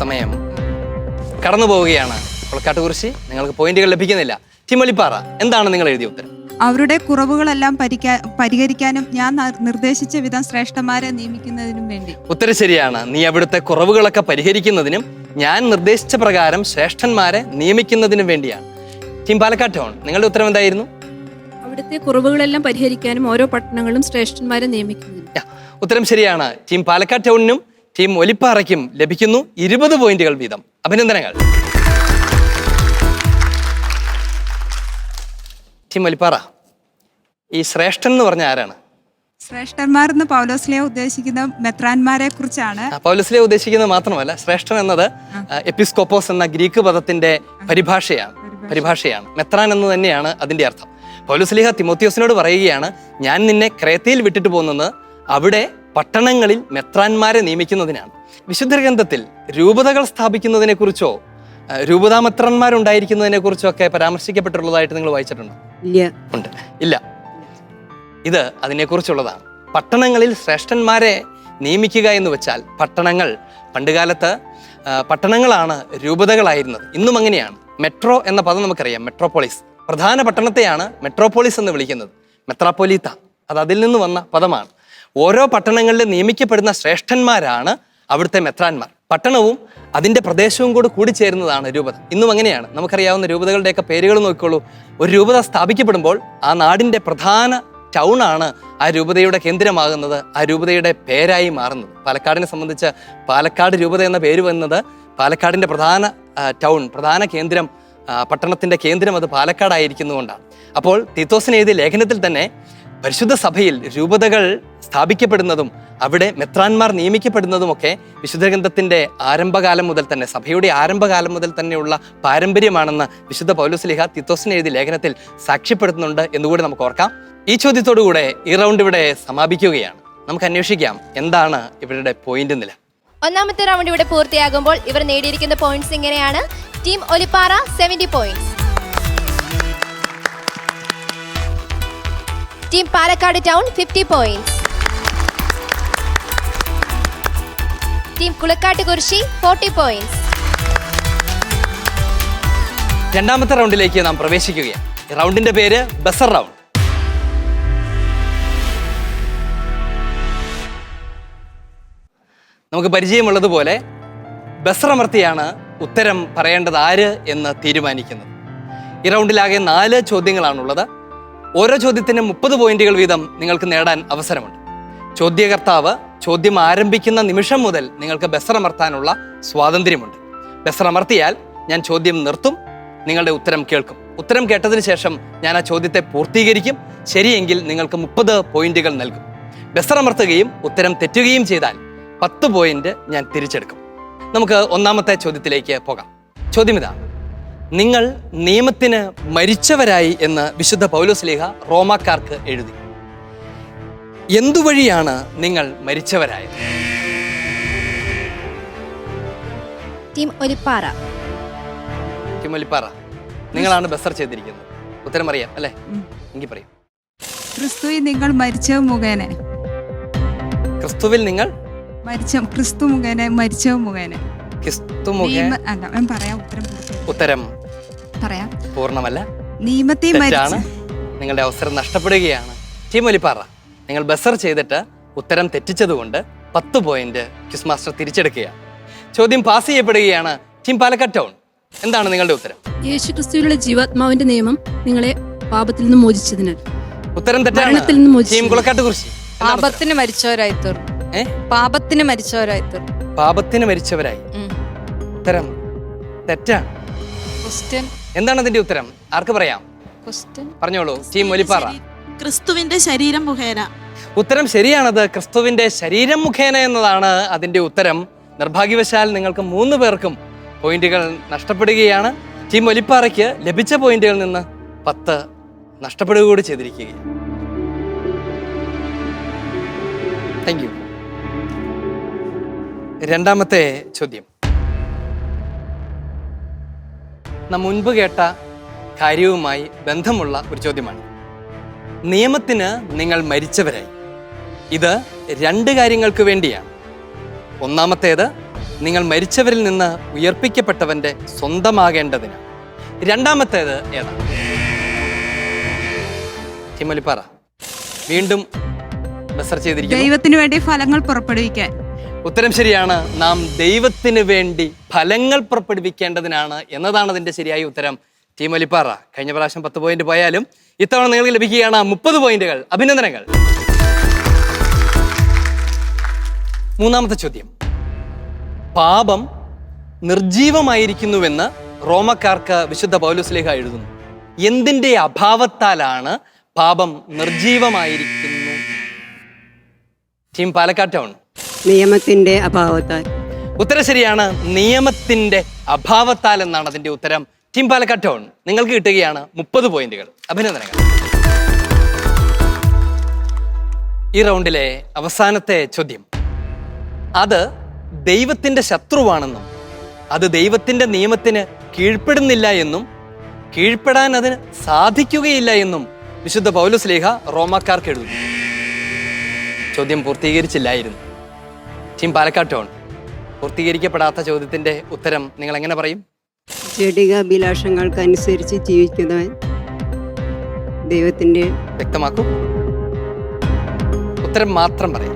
സമയം കടന്നു പോവുകയാണ്. കുളക്കാട്ടുകുറിശി, നിങ്ങൾക്ക് പോയിന്റുകൾ ലഭിക്കുന്നില്ല. ടീം ഒലിപ്പാറ, എന്താണ് നിങ്ങൾ എഴുതിയ ഉത്തരം? അവരുടെ കുറവുകളെല്ലാം പരിഹരിക്കാനും ഞാൻ നിർദ്ദേശിച്ച വിധം ശ്രേഷ്ഠന്മാരെ നിയമിക്കുന്നതിനും വേണ്ടി. ഉത്തരം ശരിയാണ്. നീ അവിടുത്തെ കുറവുകളൊക്കെ പരിഹരിക്കുന്നതിനും ഞാൻ നിർദ്ദേശിച്ച പ്രകാരം ശ്രേഷ്ഠന്മാരെ നിയമിക്കുന്നതിനും വേണ്ടിയാണ്. ടീം പാലക്കാട് ടൗൺ, നിങ്ങളുടെ ഉത്തരം എന്തായിരുന്നു? അവിടുത്തെ കുറവുകളെല്ലാം പരിഹരിക്കാനും ഓരോ പട്ടണങ്ങളും ശ്രേഷ്ഠന്മാരെ നിയമിക്കുന്നതിനും. ഉത്തരം ശരിയാണ്. ടീം പാലക്കാട് ടൗണിനും ടീം ഒലിപ്പാറയ്ക്കും ലഭിക്കുന്നു 20 പോയിന്റുകൾ വീതം. അഭിനന്ദനങ്ങൾ. ടീം ഒലിപ്പാറ, ഈ ശ്രേഷ്ഠൻ എന്ന് പറഞ്ഞ ആരാണ്? ശ്രേഷ്ഠന്മാരെന്ന് പൗലോസ്ലീഹ ഉദ്ദേശിക്കുന്ന മെത്രാന്മാരെ കുറിച്ചാണ്. പൗലോസ്ലീഹ ഉദ്ദേശിക്കുന്നത് മാത്രമല്ല, ശ്രേഷ്ഠൻ എന്നത് എപ്പിസ്കോപ്പോസ് എന്ന ഗ്രീക്ക് പദത്തിന്റെ പരിഭാഷയാണ്. മെത്രാൻ എന്ന് തന്നെയാണ് അതിന്റെ അർത്ഥം. പൗലോസ്ലീഹ തിമോത്തിയോസിനോട് പറയുകയാണ്, ഞാൻ നിന്നെ ക്രേത്തയിൽ വിട്ടിട്ട് പോകുന്നത് അവിടെ പട്ടണങ്ങളിൽ മെത്രാന്മാരെ നിയമിക്കുന്നതിനാണ്. വിശുദ്ധ ഗ്രന്ഥത്തിൽ രൂപതകൾ സ്ഥാപിക്കുന്നതിനെ കുറിച്ചോ രൂപതാമെത്രാന്മാരുണ്ടായിരിക്കുന്നതിനെ കുറിച്ചോ ഒക്കെ പരാമർശിക്കപ്പെട്ടിട്ടുള്ളതായിട്ട് നിങ്ങൾ വായിച്ചിട്ടുണ്ടോ? ഉണ്ട്. ഇല്ല, ഇത് അതിനെക്കുറിച്ചുള്ളതാണ്. പട്ടണങ്ങളിൽ ശ്രേഷ്ഠന്മാരെ നിയമിക്കുക എന്ന് വെച്ചാൽ പണ്ടുകാലത്ത് പട്ടണങ്ങളാണ് രൂപതകളായിരുന്നത്. ഇന്നും അങ്ങനെയാണ്. മെട്രോ എന്ന പദം നമുക്കറിയാം. മെട്രോപോളിസ്, പ്രധാന പട്ടണത്തെയാണ് മെട്രോപോളിസ് എന്ന് വിളിക്കുന്നത്. മെത്രാപ്പൊലീത്ത, അത് അതിൽ നിന്ന് വന്ന പദമാണ്. ഓരോ പട്ടണങ്ങളിൽ നിയമിക്കപ്പെടുന്ന ശ്രേഷ്ഠന്മാരാണ് അവിടുത്തെ മെത്രാന്മാർ. പട്ടണവും അതിൻ്റെ പ്രദേശവും കൂടി കൂടിച്ചേരുന്നതാണ് രൂപത. ഇന്നും അങ്ങനെയാണ്. നമുക്കറിയാവുന്ന രൂപതകളുടെയൊക്കെ പേരുകൾ നോക്കിക്കോളൂ. ഒരു രൂപത സ്ഥാപിക്കപ്പെടുമ്പോൾ ആ നാടിൻ്റെ പ്രധാന ടൗണാണ് ആ രൂപതയുടെ കേന്ദ്രമാകുന്നത്, ആ രൂപതയുടെ പേരായി മാറുന്നത്. പാലക്കാടിനെ സംബന്ധിച്ച് പാലക്കാട് രൂപത എന്ന പേര് വന്നത് പാലക്കാടിൻ്റെ പ്രധാന ടൗൺ, പ്രധാന കേന്ദ്രം, പട്ടണത്തിൻ്റെ കേന്ദ്രം അത് പാലക്കാടായിരിക്കുന്നതുകൊണ്ടാണ്. അപ്പോൾ തീത്തോസിന് എഴുതിയ ലേഖനത്തിൽ തന്നെ പരിശുദ്ധ സഭയിൽ രൂപതകൾ സ്ഥാപിക്കപ്പെടുന്നതും അവിടെ മെത്രാന്മാർ നിയമിക്കപ്പെടുന്നതുമൊക്കെ വിശുദ്ധ ഗ്രന്ഥത്തിന്റെ ആരംഭകാലം മുതൽ തന്നെ, സഭയുടെ ആരംഭകാലം മുതൽ തന്നെയുള്ള പാരമ്പര്യമാണെന്ന് വിശുദ്ധ പൗലോസ്ലീഹ തീത്തോസിന് എഴുതിയ ലേഖനത്തിൽ സാക്ഷ്യപ്പെടുത്തുന്നുണ്ട് എന്നുകൂടി നമുക്ക് ഓർക്കാം. ഈ ചോദ്യത്തോടുകൂടെ ഈ റൗണ്ട് ഇവിടെ സമാപിക്കുകയാണ്. നമുക്ക് അന്വേഷിക്കാം എന്താണ് ഇവരുടെ പോയിന്റ് നില. ഒന്നാമത്തെ റൗണ്ട് ഇവിടെ പൂർത്തിയാകുമ്പോൾ ഇവർ നേടിയിരിക്കുന്ന പോയിന്റ്സ് ഇങ്ങനെയാണ്. Team Olippara 70 points, team Palakkad town 50 points, team Kulakkattukurissi 40 points. രണ്ടാമത്തെ റൗണ്ടിലേക്ക് നാം പ്രവേശിക്കുകയാണ്. ഈ റൗണ്ടിന്റെ പേര് ബസർ റൗണ്ട്. നമുക്ക് പരിചയമുള്ളതുപോലെ ബസറമർത്തിയാണ് ഉത്തരം പറയേണ്ടത് ആര് എന്ന് തീരുമാനിക്കുന്നത്. ഈ റൗണ്ടിലാകെ 4 ചോദ്യങ്ങളാണുള്ളത്. ഓരോ ചോദ്യത്തിനും 30 പോയിന്റുകൾ വീതം നിങ്ങൾക്ക് നേടാൻ അവസരമുണ്ട്. ചോദ്യകർത്താവ് ചോദ്യം ആരംഭിക്കുന്ന നിമിഷം മുതൽ നിങ്ങൾക്ക് ബസറമർത്താനുള്ള സ്വാതന്ത്ര്യമുണ്ട്. ബസറമർത്തിയാൽ ഞാൻ ചോദ്യം നിർത്തും, നിങ്ങളുടെ ഉത്തരം കേൾക്കും. ഉത്തരം കേട്ടതിന് ശേഷം ഞാൻ ആ ചോദ്യത്തെ പൂർത്തീകരിക്കും. ശരിയെങ്കിൽ നിങ്ങൾക്ക് 30 പോയിന്റുകൾ നൽകും. ബസറമർത്തുകയും ഉത്തരം തെറ്റുകയും ചെയ്താൽ 10 പോയിന്റ് ഞാൻ തിരിച്ചെടുക്കും. നമുക്ക് ഒന്നാമത്തെ ചോദ്യത്തിലേക്ക് പോകാം. ചോദ്യം ഇതാണ്: നിങ്ങൾ നിയമത്തിന് മരിച്ചവരായി എന്ന് വിശുദ്ധ പൗലോസ്ലീഹ റോമാക്കാർക്ക് എഴുതി. എന്തുവഴിയാണ് നിങ്ങൾ മരിച്ചവരായത്? ടീം ഒലിപ്പാറ. ടീം ഒലിപ്പാറ, നിങ്ങളാണ് ബസർ ചെയ്തിരിക്കുന്നത്. ഉത്തരം അറിയാം അല്ലേ? എങ്കിൽ പറയും. ക്രിസ്തുവിൽ നിങ്ങൾ മരിച്ചത് മുഖേന. ക്രിസ്തുവിൽ നിങ്ങൾ ക്രിസ്തു മുഖേന മരിച്ചത് മുഖേന. ക്രിസ്തു മുഖേന. പറയാം. ഉത്തരം പറയാം. പൂർണ്ണമല്ല. നിയമത്തെ തെറ്റാണ്. നിങ്ങളുടെ അവസരം നഷ്ടപ്പെടുകയാണ്. ടീം ഒലിപ്പാറ, നിങ്ങൾ ബസർ ചെയ്തിട്ട് ഉത്തരം തെറ്റിച്ചതുകൊണ്ട് 10 പോയിന്റ് ക്വിസ് മാസ്റ്റർ തിരിച്ചെടുക്കുകയാണ്. ചോദ്യം പാസ് ചെയ്യപ്പെടുകയാണ്. ടീം പാലക്കാട് ടൗൺ, എന്താണ് നിങ്ങളുടെ ഉത്തരം? യേശുക്രിസ്തുവിലുള്ള ജീവാത്മാവിന്റെ നിയമം നിങ്ങളെ പാപത്തിൽ നിന്ന് മോചിച്ചതിനാൽ. ഉത്തരം മരണത്തിൽ തെറ്റാണ്. നിന്ന് മോചിച്ചു. ടീം കുളക്കാട്ട് കുറിച്ച് പാപത്തിന് മരിച്ചവരായി തീർന്നു. പാപത്തിന് മരിച്ചവരായി തീർന്നു. പാപത്തിന് മരിച്ചവരായി. ഉത്തരം തെറ്റാണ്. ക്വസ്റ്റ്യൻ എന്താണ് അതിന്റെ ഉത്തരം? ആർക്ക് പറയാം? ക്വസ്റ്റ്യൻ പറഞ്ഞോളൂ. ടീം ഒലിപ്പാറ. ക്രിസ്തുവിന്റെ ശരീരം മുഖേന. ഉത്തരം ശരിയാണത്. ക്രിസ്തുവിന്റെ ശരീരം മുഖേന എന്നതാണ് അതിന്റെ ഉത്തരം. നിർഭാഗ്യവശാൽ നിങ്ങൾക്ക് 3 പേർക്കും പോയിന്റുകൾ നഷ്ടപ്പെടുകയാണ്. ടീം ഒലിപ്പാറയ്ക്ക് ലഭിച്ച പോയിന്റുകളിൽ നിന്ന് 10 നഷ്ടപ്പെടുക കൂടി ചെയ്തിരിക്കുകയാണ്. Thank you. രണ്ടാമത്തെ ചോദ്യം നാം മുൻപ് കേട്ട കാര്യവുമായി ബന്ധമുള്ള ഒരു ചോദ്യമാണ്. നിയമത്തിന് നിങ്ങൾ മരിച്ചവരായി. ഇത് 2 കാര്യങ്ങൾക്ക് വേണ്ടിയാണ്. ഒന്നാമത്തേത്, നിങ്ങൾ മരിച്ചവരിൽ നിന്ന് ഉയർപ്പിക്കപ്പെട്ടവന്റെ സ്വന്തമാകേണ്ടതിന്. രണ്ടാമത്തേത് ഏതാണ്? ചിമ്മലിപ്പാറ വീണ്ടും ബസർ ചെയ്തിരിക്കുന്നു. ദൈവത്തിന് വേണ്ടി ഫലങ്ങൾ പുറപ്പെടുവിക്കാൻ. ഉത്തരം ശരിയാണ്. നാം ദൈവത്തിന് വേണ്ടി ഫലങ്ങൾ പുറപ്പെടുവിക്കേണ്ടതിനാണ് എന്നതാണ് അതിന്റെ ശരിയായ ഉത്തരം. ടീം ഒലിപ്പാറ, കഴിഞ്ഞ പ്രാവശ്യം 10 പോയിന്റ് പോയാലും ഇത്തവണ നിങ്ങൾക്ക് ലഭിക്കുകയാണ് 30 പോയിന്റുകൾ. അഭിനന്ദനങ്ങൾ. മൂന്നാമത്തെ ചോദ്യം, പാപം നിർജീവമായിരിക്കുന്നുവെന്ന് റോമക്കാർക്ക് വിശുദ്ധ പൗലോസ്ലീഹ എഴുതുന്നു. എന്തിന്റെ അഭാവത്താലാണ് പാപം നിർജീവമായിരിക്കുന്നു? Team Palakkad town. നിയമത്തിന്റെ അഭാവത്താൽ. ഉത്തരം ശരിയാണ്. നിയമത്തിന്റെ അഭാവത്താൽ എന്നാണ് അതിന്റെ ഉത്തരം. ടീം പാലക്കാട് ടൗൺ, നിങ്ങൾക്ക് കിട്ടുകയാണ് 30 പോയിന്റുകൾ. അഭിനന്ദനങ്ങൾ. ഈ റൗണ്ടിലെ അവസാനത്തെ ചോദ്യം, അത് ദൈവത്തിന്റെ ശത്രുവാണെന്നും അത് ദൈവത്തിന്റെ നിയമത്തിന് കീഴ്പ്പെടുന്നില്ല എന്നും കീഴ്പ്പെടാൻ അതിന് സാധിക്കുകയില്ല എന്നും വിശുദ്ധ പൗലോസ്ലീഹ റോമാക്കാർക്ക് എഴുതുന്നു. ചോദ്യം പൂർത്തീകരിച്ചില്ലായിരുന്നു. ടീം പാലക്കാട് ടൗൺ, പൂർത്തീകരിക്കപ്പെടാത്ത ചോദ്യത്തിന്റെ ഉത്തരം നിങ്ങൾ എങ്ങനെ പറയും? ജഡികാഭിലാഷങ്ങൾക്കനുസരിച്ച് ജീവിക്കുന്നവൻ ദൈവത്തിന്റെ. വ്യക്തമാക്കൂ. ഉത്തരം മാത്രം പറയും.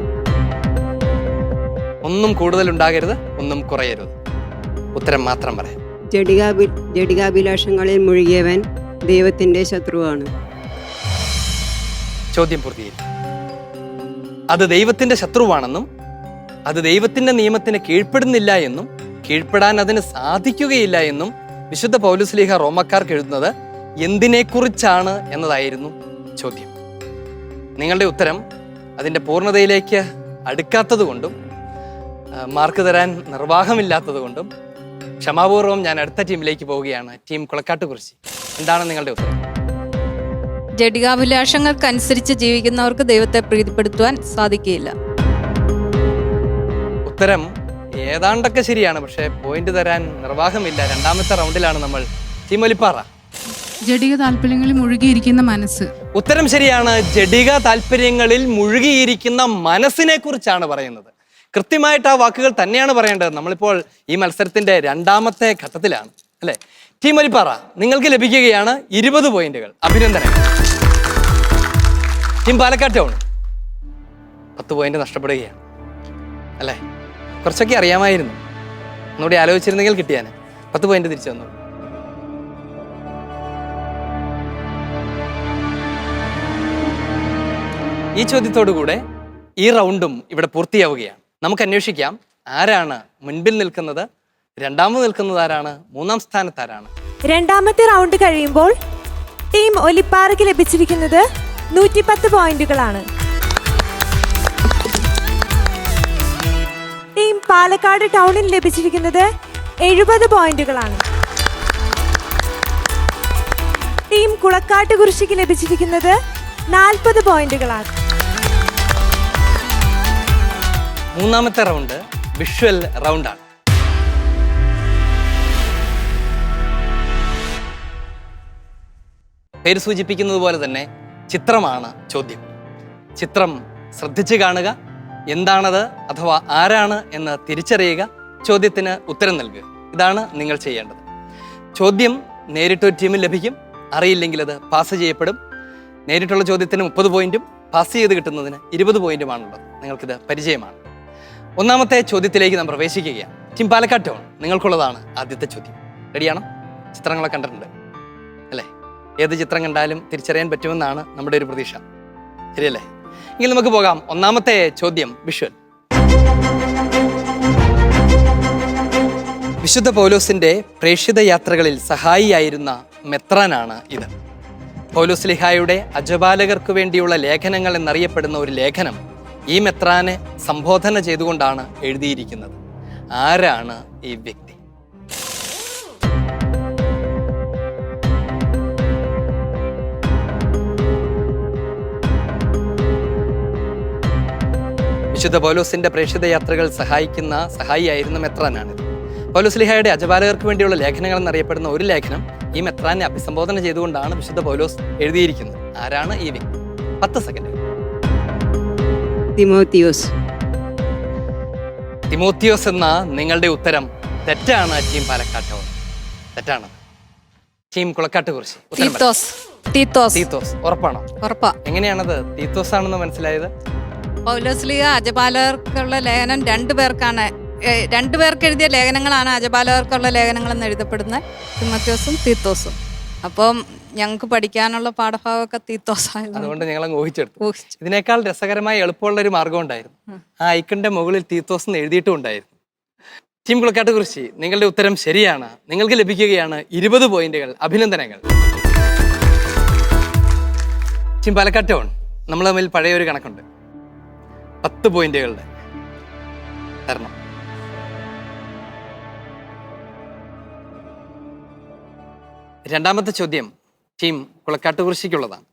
ഒന്നും കൂടുതൽ ഉണ്ടാകരുത്, ഒന്നും കുറയരുത്. ഉത്തരം മാത്രം പറയാം. ജഡികാഭിലാഷങ്ങളിൽ മുഴുകിയവൻ ദൈവത്തിന്റെ ശത്രുവാണ്. ചോദ്യം പൂർത്തീകരിക്കും. അത് ദൈവത്തിന്റെ ശത്രുവാണെന്നും അത് ദൈവത്തിന്റെ നിയമത്തിന് കീഴ്പ്പെടുന്നില്ല എന്നും കീഴ്പ്പെടാൻ അതിന് സാധിക്കുകയില്ല എന്നും വിശുദ്ധ പൗലോസ്ലീഹ റോമക്കാർക്ക് എഴുതുന്നത് എന്തിനെക്കുറിച്ചാണ് എന്നതായിരുന്നു ചോദ്യം. നിങ്ങളുടെ ഉത്തരം അതിൻ്റെ പൂർണ്ണതയിലേക്ക് അടുക്കാത്തത് കൊണ്ടും മാർക്ക് തരാൻ നിർവാഹമില്ലാത്തത് കൊണ്ടും ക്ഷമാപൂർവം ഞാൻ അടുത്ത ടീമിലേക്ക് പോവുകയാണ്. ടീം കുളക്കാട്ട് കുറിച്ച്, എന്താണ് നിങ്ങളുടെ ഉത്തരം? ജഡികാഭിലാഷങ്ങൾക്കനുസരിച്ച് ജീവിക്കുന്നവർക്ക് ദൈവത്തെ പ്രീതിപ്പെടുത്തുവാൻ സാധിക്കുകയില്ല. ഉത്തരം ഏതാണ്ടൊക്കെ ശരിയാണ്, പക്ഷേ പോയിന്റ് തരാൻ നിർവാഹമില്ല. രണ്ടാമത്തെ റൗണ്ടിലാണ് നമ്മൾ. ടീം ഒലിപ്പാറ. ജഡിക താല്പര്യങ്ങളിൽ മുഴുകിയിരിക്കുന്ന മനസ്സ്. ഉത്തരം ശരിയാണ്. ജഡിക താല്പര്യങ്ങളിൽ മുഴുകിയിരിക്കുന്ന മനസ്സിനെ കുറിച്ചാണ് പറയുന്നത്. കൃത്യമായിട്ട് ആ വാക്കുകൾ തന്നെയാണ് പറയേണ്ടത്. നമ്മളിപ്പോൾ ഈ മത്സരത്തിന്റെ രണ്ടാമത്തെ ഘട്ടത്തിലാണ്, അല്ലെ? ടീം ഒലിപ്പാറ, നിങ്ങൾക്ക് ലഭിക്കുകയാണ് 20 പോയിന്റുകൾ. അഭിനന്ദനങ്ങൾ. ടീം പാലക്കാട് ടൗൺ 10 പോയിന്റ് നഷ്ടപ്പെടുകയാണ്, അല്ലേ? കുറച്ചൊക്കെ അറിയാമായിരുന്നു. ഒന്നുകൂടി ആലോചിച്ചിരുന്നെങ്കിൽ കിട്ടിയാന് 10 പോയിന്റ് തിരിച്ചു വന്നു. ഈ ചോദ്യത്തോടുകൂടെ ഈ റൗണ്ടും ഇവിടെ പൂർത്തിയാവുകയാണ്. നമുക്ക് അന്വേഷിക്കാം ആരാണ് മുൻപിൽ നിൽക്കുന്നത്, രണ്ടാമത് നിൽക്കുന്നത് ആരാണ്, മൂന്നാം സ്ഥാനത്ത് ആരാണ്. രണ്ടാമത്തെ റൗണ്ട് കഴിയുമ്പോൾ ടീം ഒലിപ്പാറയ്ക്ക് ലഭിച്ചിരിക്കുന്നത് 110 പോയിന്റുകളാണ്. ടീം പാലക്കാട് ടൗണിന് ലഭിച്ചിരിക്കുന്നത് 70 പോയിന്റുകളാണ്. ടീം കുളക്കാട്ട് കുറിശിക്ക് ലഭിച്ചിരിക്കുന്നത് 40 പോയിന്റുകളാണ്. മൂന്നാമത്തെ റൗണ്ട് വിഷ്വൽ റൗണ്ടാണ്. പേര് സൂചിപ്പിക്കുന്നത് പോലെ തന്നെ ചിത്രമാണ് ചോദ്യം. ചിത്രം ശ്രദ്ധിച്ച് കാണുക, എന്താണത് അഥവാ ആരാണ് എന്ന് തിരിച്ചറിയുക, ചോദ്യത്തിന് ഉത്തരം നൽകുക. ഇതാണ് നിങ്ങൾ ചെയ്യേണ്ടത്. ചോദ്യം നേരിട്ട് ഒരു ടീമിൽ ലഭിക്കും, അറിയില്ലെങ്കിൽ അത് പാസ് ചെയ്യപ്പെടും. നേരിട്ടുള്ള ചോദ്യത്തിന് 30 പോയിന്റും പാസ് ചെയ്ത് കിട്ടുന്നതിന് 20 പോയിന്റുമാണുള്ളത്. നിങ്ങൾക്കിത് പരിചയമാണ്. ഒന്നാമത്തെ ചോദ്യത്തിലേക്ക് നാം പ്രവേശിക്കുകയാണ്. ടീം പാലക്കാട് ടൗൺ, നിങ്ങൾക്കുള്ളതാണ് ആദ്യത്തെ ചോദ്യം. റെഡിയാണോ? ചിത്രങ്ങളൊക്കെ കണ്ടിട്ടുണ്ട് അല്ലേ? ഏത് ചിത്രം കണ്ടാലും തിരിച്ചറിയാൻ പറ്റുമെന്നാണ് നമ്മുടെ ഒരു പ്രതീക്ഷ. ശരിയല്ലേ? എങ്കിൽ നമുക്ക് പോകാം. ഒന്നാമത്തെ ചോദ്യം വിഷ്വൽ. വിശുദ്ധ പൗലോസിന്റെ പ്രേക്ഷിത യാത്രകളിൽ സഹായിയായിരുന്ന മെത്രാനാണ് ഇത്. പൗലോസ്ലിഹായുടെ അജപാലകർക്ക് വേണ്ടിയുള്ള ലേഖനങ്ങൾ എന്നറിയപ്പെടുന്ന ഒരു ലേഖനം ഈ മെത്രാനെ സംബോധന ചെയ്തുകൊണ്ടാണ് എഴുതിയിരിക്കുന്നത്. ആരാണ് ഈ വ്യക്തി? വിശുദ്ധ പൗലോസിന്റെ പ്രേക്ഷിത യാത്രകൾ സഹായിയായിരുന്ന മെത്രാനാണിത്. പൗലോസ്ലിഹായുടെ അജപാലകർക്ക് വേണ്ടിയുള്ള ലേഖനങ്ങൾ എന്നറിയപ്പെടുന്ന ഒരു ലേഖനം ഈ മെത്രാനെ അഭിസംബോധന ചെയ്തുകൊണ്ടാണ് വിശുദ്ധ പൗലോസ് എഴുതിയിരിക്കുന്നത്. ആരാണ് ഈ വ്യക്തി? 10 സെക്കൻഡ്. തിമോത്തിയോസ് എന്ന നിങ്ങളുടെ ഉത്തരം തെറ്റാണ്. ടീം പാലക്കാട് ടൗൺ തെറ്റാണ്. ടീം കുളക്കാട്ട് കുറിച്ച് തീത്തോസ് ഉറപ്പാണോ? ഉറപ്പാ. എങ്ങനെയാണത് തീത്തോസ് ആണെന്ന് മനസ്സിലായത്? പൗലോസ്ലിഹ അജപാലകർക്കുള്ള ലേഖനം 2 പേർക്കാണ്. 2 പേർക്ക് എഴുതിയ ലേഖനങ്ങളാണ് അജപാലകർക്കുള്ള ലേഖനങ്ങളെന്ന് എഴുതപ്പെടുന്നത്, തിമോത്തിയോസും തീത്തോസും. അപ്പം ഞങ്ങൾക്ക് പഠിക്കാനുള്ള പാഠഭാഗമൊക്കെ തീത്തോസായിരുന്നു. അതുകൊണ്ട് ഞങ്ങൾ ഊഹിച്ചെടുത്തു. ഇതിനേക്കാൾ രസകരമായി എളുപ്പമുള്ള ഒരു മാർഗം ഉണ്ടായിരുന്നു. ആ ഐക്കണിന്റെ മുകളിൽ തീത്തോസ് എന്ന് എഴുതിയിട്ടും ഉണ്ടായിരുന്നു. ടീം കുളക്കാട്ട് കുറിച്ച് നിങ്ങളുടെ ഉത്തരം ശരിയാണ്. നിങ്ങൾക്ക് ലഭിക്കുകയാണ് 20 പോയിന്റുകൾ. അഭിനന്ദനങ്ങൾ. ടീം പാലക്കാട് ടൗൺ, നമ്മൾ തമ്മിൽ പഴയ ഒരു കണക്കുണ്ട്. 10 പോയിന്റുകളുടെ തരണം. രണ്ടാമത്തെ ചോദ്യം ടീം കുളക്കാട്ട് കുറിശിക്കുള്ളതാണ്.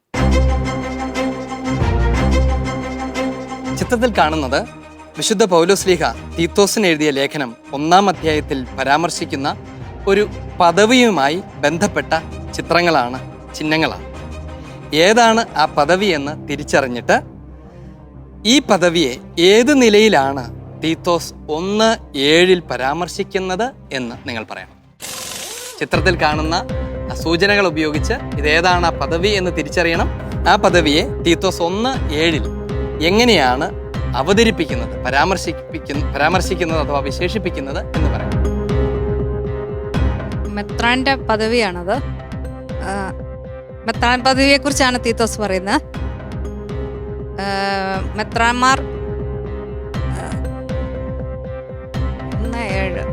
ചിത്രത്തിൽ കാണുന്നത് വിശുദ്ധ പൗലോസ്ലീഹ തീത്തോസിന് എഴുതിയ ലേഖനം 1-ാം അധ്യായത്തിൽ പരാമർശിക്കുന്ന ഒരു പദവിയുമായി ബന്ധപ്പെട്ട ചിഹ്നങ്ങളാണ്. ഏതാണ് ആ പദവി എന്ന് തിരിച്ചറിഞ്ഞിട്ട് ഈ പദവിയെ ഏത് നിലയിലാണ് തീത്തോസ് 1:7 പരാമർശിക്കുന്നത് എന്ന് നിങ്ങൾ പറയണം. ചിത്രത്തിൽ കാണുന്ന സൂചനകൾ ഉപയോഗിച്ച് ഇതേതാണ് ആ പദവി എന്ന് തിരിച്ചറിയണം. ആ പദവിയെ തീത്തോസ് 1:7 എങ്ങനെയാണ് അവതരിപ്പിക്കുന്നത്, പരാമർശിക്കുന്നത് അഥവാ വിശേഷിപ്പിക്കുന്നത് എന്ന് പറയാം. മെത്രാന്റെ പദവിയാണത്. മെത്രാൻ പദവിയെ കുറിച്ചാണ് തീത്തോസ് പറയുന്നത്. മെത്രാന്മാർ 1:7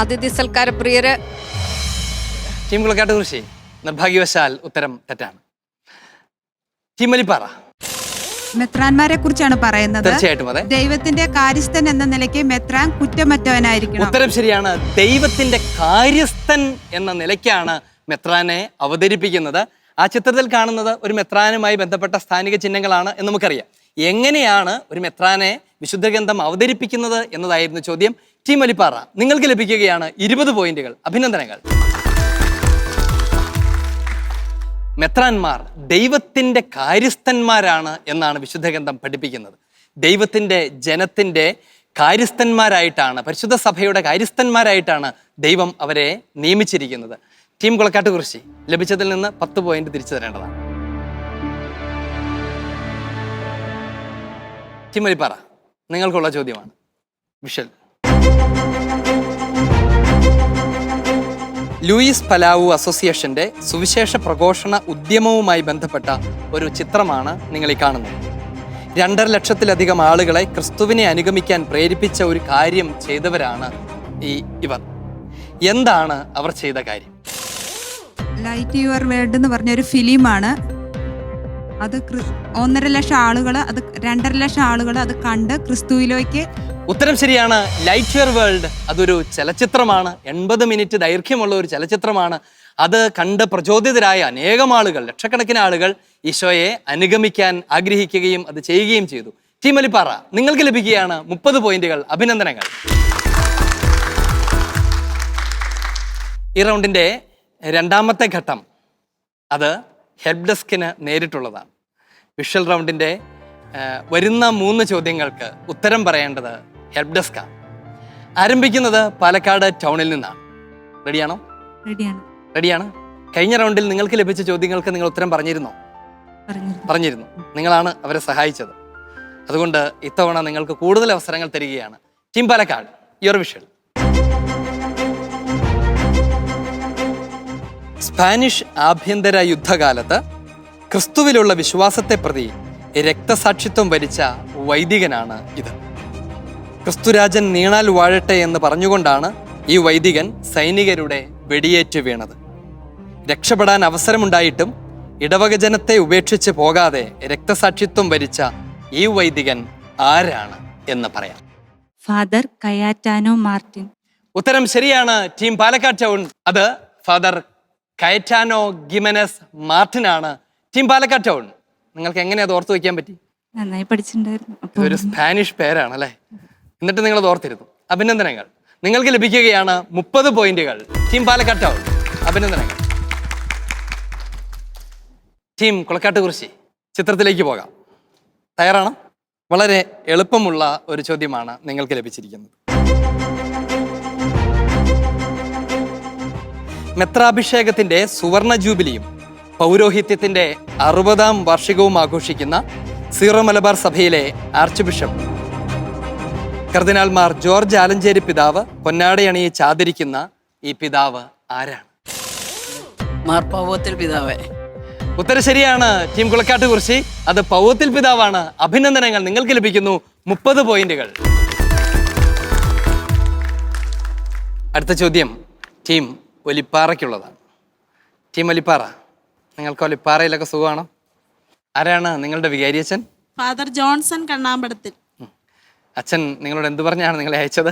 അതിഥി സൽക്കാര പ്രിയര്. ടീം കുളക്കാട്ട് കുറിച്ച് നിർഭാഗ്യവശാൽ ഉത്തരം തെറ്റാണ്. ടീം മലിപ്പാറ. മെത്രാന്മാരെ കുറിച്ചാണ് പറയുന്നത്. തീർച്ചയായിട്ടും അതെ. ദൈവത്തിന്റെ കാര്യസ്ഥൻ എന്ന നിലയ്ക്ക് മെത്രാൻ കുറ്റമറ്റവനായിരിക്കണം. ഉത്തരം ശരിയാണ്. ദൈവത്തിന്റെ കാര്യസ്ഥൻ എന്ന നിലയ്ക്കാണ് മെത്രാനെ അവതരിപ്പിക്കുന്നത്. ആ ചിത്രത്തിൽ കാണുന്നത് ഒരു മെത്രാനുമായി ബന്ധപ്പെട്ട സ്ഥാനിക ചിഹ്നങ്ങളാണ് എന്ന് നമുക്കറിയാം. എങ്ങനെയാണ് ഒരു മെത്രാനെ വിശുദ്ധ ഗ്രന്ഥം അവതരിപ്പിക്കുന്നത് എന്നതായിരുന്നു ചോദ്യം. ടീം മലിപ്പാറ, നിങ്ങൾക്ക് ലഭിക്കുകയാണ് 20 പോയിന്റുകൾ. അഭിനന്ദനങ്ങൾ. മെത്രാന്മാർ ദൈവത്തിന്റെ കാര്യസ്ഥന്മാരാണ് എന്നാണ് വിശുദ്ധ ഗ്രന്ഥം പഠിപ്പിക്കുന്നത്. ദൈവത്തിന്റെ ജനത്തിന്റെ കാര്യസ്ഥന്മാരായിട്ടാണ്, പരിശുദ്ധ സഭയുടെ കാര്യസ്ഥന്മാരായിട്ടാണ് ദൈവം അവരെ നിയമിച്ചിരിക്കുന്നത്. ടീം കുളക്കാട്ട് കുറിച്ച് ലഭിച്ചതിൽ നിന്ന് 10 പോയിന്റ് തിരിച്ചു തരേണ്ടതാണ്. ടീം മലിപ്പാറ, നിങ്ങൾക്കുള്ള ചോദ്യമാണ്. വിഷ്വൽ. ലൂയിസ് പലാവു അസോസിയേഷന്റെ സുവിശേഷ പ്രഘോഷണ ഉദ്യമവുമായി ബന്ധപ്പെട്ട ഒരു ചിത്രമാണ് നിങ്ങൾ ഈ കാണുന്നത്. 2.5 ലക്ഷത്തിലധികം ആളുകളെ ക്രിസ്തുവിനെ അനുഗമിക്കാൻ പ്രേരിപ്പിച്ച ഒരു കാര്യം ചെയ്തവരാണ് ഇവർ. എന്താണ് അവർ ചെയ്ത കാര്യം? ലൈറ്റ് യുവർ വേൾഡ് എന്ന് പറഞ്ഞ ഒരു ഫിലിമാണ്. അത് 1.5 ലക്ഷം ആളുകൾ, അത് 2.5 ലക്ഷം ആളുകൾ അത് കണ്ട് ക്രിസ്തുവിലേക്ക്. ഉത്തരം ശരിയാണ്. ലൈറ്റ് യുവർ വേൾഡ് അതൊരു ചലച്ചിത്രമാണ്. 80 മിനിറ്റ് ദൈർഘ്യമുള്ള ഒരു ചലച്ചിത്രമാണ്. അത് കണ്ട് പ്രചോദിതരായ അനേകം ആളുകൾ, ലക്ഷക്കണക്കിന് ആളുകൾ ഈശോയെ അനുഗമിക്കാൻ ആഗ്രഹിക്കുകയും അത് ചെയ്യുകയും ചെയ്തു. ടീം മലിപ്പാറ, നിങ്ങൾക്ക് ലഭിക്കുകയാണ് 30 പോയിന്റുകൾ. അഭിനന്ദനങ്ങൾ. ഈ റൗണ്ടിന്റെ രണ്ടാമത്തെ ഘട്ടം അത് ഹെൽപ്പ് ഡെസ്കിന് നേരിട്ടുള്ളതാണ്. വിഷ്വൽ റൗണ്ടിന്റെ വരുന്ന 3 ചോദ്യങ്ങൾക്ക് ഉത്തരം പറയേണ്ടത് ഹെൽപ്പ് ഡെസ്കാണ്. ആരംഭിക്കുന്നത് പാലക്കാട് ടൗണിൽ നിന്നാണ്. റെഡിയാണോ? റെഡിയാണ്. റെഡിയാണ്? കഴിഞ്ഞ റൗണ്ടിൽ നിങ്ങൾക്ക് ലഭിച്ച ചോദ്യങ്ങൾക്ക് നിങ്ങൾ ഉത്തരം പറഞ്ഞിരുന്നോ? പറഞ്ഞിരുന്നു. നിങ്ങളാണ് അവരെ സഹായിച്ചത്. അതുകൊണ്ട് ഇത്തവണ നിങ്ങൾക്ക് കൂടുതൽ അവസരങ്ങൾ തരികയാണ്. Team Palakkad, your visual. Spanish ആഭ്യന്തര യുദ്ധകാലത്ത് ക്രിസ്തുവിലുള്ള വിശ്വാസത്തെ പ്രതി രക്തസാക്ഷിത്വം വരിച്ച വൈദികനാണ് ഇത്. ക്രിസ്തുരാജൻ നീണാൽ വാഴട്ടെ എന്ന് പറഞ്ഞുകൊണ്ടാണ് ഈ വൈദികൻ സൈനികരുടെ വെടിയേറ്റ് വീണത്. രക്ഷപ്പെടാൻ അവസരമുണ്ടായിട്ടും ഇടവക ജനത്തെ ഉപേക്ഷിച്ച് പോകാതെ രക്തസാക്ഷിത്വം വരിച്ച ഈ വൈദികൻ ആരാണ് എന്ന് പറയാം. Father Cayetano Martin. ഉത്തരം ശരിയാണ്. Team Palakkad town. അത് ഫാദർ കയറ്റാനോ ഗിമനസ് മാർട്ടിൻ ആണ്. ടീം പാലക്കാട് ടൗൺ, നിങ്ങൾക്ക് എങ്ങനെ അത് ഓർത്തു വയ്ക്കാൻ പറ്റി? നന്നായി പഠിച്ചിട്ടുണ്ടായിരുന്നു. ഇതൊരു സ്പാനിഷ് പേരാണ് അല്ലേ? എന്നിട്ട് നിങ്ങൾ അത് ഓർത്തിരുന്നു. അഭിനന്ദനങ്ങൾ. നിങ്ങൾക്ക് ലഭിക്കുകയാണ് 30 പോയിന്റുകൾ. ടീം പാലക്കാട് ടൗൺ, അഭിനന്ദനങ്ങൾ. ടീം കുളക്കാട്ടുകുറിശി, ചിത്രത്തിലേക്ക് പോകാം. തയ്യാറാണ്? വളരെ എളുപ്പമുള്ള ഒരു ചോദ്യമാണ് നിങ്ങൾക്ക് ലഭിച്ചിരിക്കുന്നത്. മെത്രാഭിഷേകത്തിന്റെ സുവർണ ജൂബിലിയും പൗരോഹിത്യത്തിന്റെ 60ാം വാർഷികവും ആഘോഷിക്കുന്ന സീറോ മലബാർ സഭയിലെ ആർച്ച് ബിഷപ്പ് കർദിനാൾ മാർ ജോർജ് ആലഞ്ചേരി പിതാവ് പൊന്നാടയണിയിച്ച് ആദരിക്കുന്ന ഈ പിതാവ് ആരാണ്? മാർ പൗവത്തിൽ പിതാവേ. ഉത്തരം ശരിയാണ്. ടീം കുളക്കാട്ടുകുറിശി, അത് പൗവത്തിൽ പിതാവാണ്. അഭിനന്ദനങ്ങൾ. നിങ്ങൾക്ക് ലഭിക്കുന്നു 30 പോയിന്റുകൾ. അടുത്ത ചോദ്യം ടീം ഒലിപ്പാറയ്ക്കുള്ളതാണ്. ടീം ഒലിപ്പാറ, നിങ്ങൾക്ക് ഒലിപ്പാറയിലൊക്കെ സുഖമാണോ? ആരാണ് നിങ്ങളുടെ വികാരിയച്ഛൻ? Father Johnson കണ്ണാമ്പടത്തിൽ. അച്ഛൻ നിങ്ങളോട് എന്ത് പറഞ്ഞാണ് നിങ്ങളെ അയച്ചത്?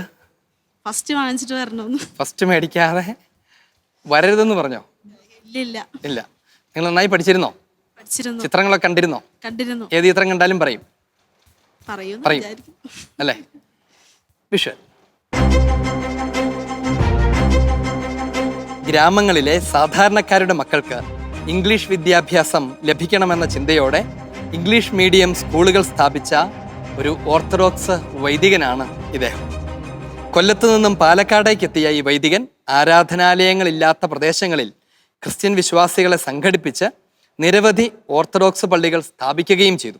ഫസ്റ്റ് വാങ്ങിച്ചിട്ട് വരണമെന്ന്. ഫസ്റ്റ് മേടിക്കാതെ വരരുതെന്ന് പറഞ്ഞോ? ഇല്ല. ഇല്ല. നിങ്ങൾ നന്നായി പഠിച്ചിരുന്നോ? പഠിച്ചിരുന്നു. ചിത്രങ്ങളൊക്കെ കണ്ടിരുന്നോ? കണ്ടിരുന്നു. ഏത് ചിത്രം കണ്ടാലും പറയും പറയും അല്ലേ? വിഷ്വൽ. ഗ്രാമങ്ങളിലെ സാധാരണക്കാരുടെ മക്കൾക്ക് ഇംഗ്ലീഷ് വിദ്യാഭ്യാസം ലഭിക്കണമെന്ന ചിന്തയോടെ ഇംഗ്ലീഷ് മീഡിയം സ്കൂളുകൾ സ്ഥാപിച്ച ഒരു ഓർത്തഡോക്സ് വൈദികനാണ് ഇദ്ദേഹം. കൊല്ലത്തു നിന്നും പാലക്കാടേക്ക് എത്തിയ ഈ വൈദികൻ ആരാധനാലയങ്ങളില്ലാത്ത പ്രദേശങ്ങളിൽ ക്രിസ്ത്യൻ വിശ്വാസികളെ സംഘടിപ്പിച്ച് നിരവധി ഓർത്തഡോക്സ് പള്ളികൾ സ്ഥാപിക്കുകയും ചെയ്തു.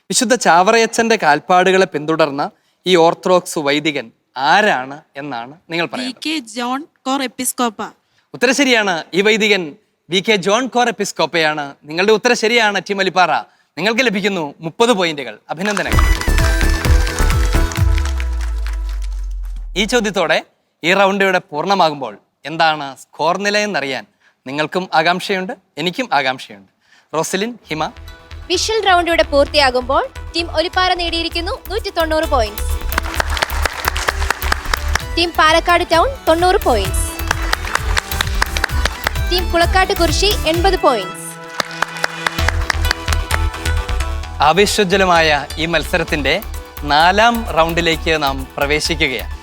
വിശുദ്ധ ചാവറയച്ചന്റെ കാൽപ്പാടുകളെ പിന്തുടർന്ന ഈ ഓർത്തഡോക്സ് വൈദികൻ ആരാണ് എന്നാണ് നിങ്ങൾ പറയുന്നത്. John cor episcopa. ഉത്തരം ശരിയാണ്. ഈ വൈദികൻ VK ജോൺ കോർ എപ്പിസ്കോപ്പയാണ്. നിങ്ങളുടെ ഉത്തരം ശരിയാണ്. ടീം ഒലിപ്പാറ, നിങ്ങൾക്ക് ലഭിക്കുന്നു 30 പോയിന്റുകൾ. അഭിനന്ദനങ്ങൾ. ഈ ചോദ്യത്തോടെ ഈ റൗണ്ട് ഇവിടെ പൂർണ്ണമാകുമ്പോൾ എന്താണ് സ്കോർ നില എന്നറിയാൻ നിങ്ങൾക്കും ആകാംക്ഷയുണ്ട്, എനിക്കും ആകാംക്ഷയുണ്ട്. റോസലിൻ, ഹിമ. വിഷ്വൽ റൗണ്ട് ഇവിടെ പൂർത്തിയാകുമ്പോൾ ടീം ഒലിപ്പാറ നേടിയിരിക്കുന്നു 190 points. Team Palakkad town 90 points. Team Kulakkattukurissi 80 points. ആവേശോജ്വലമായ ഈ മത്സരത്തിന്റെ 4ാം റൗണ്ടിലേക്ക് നാം പ്രവേശിക്കുകയാണ്.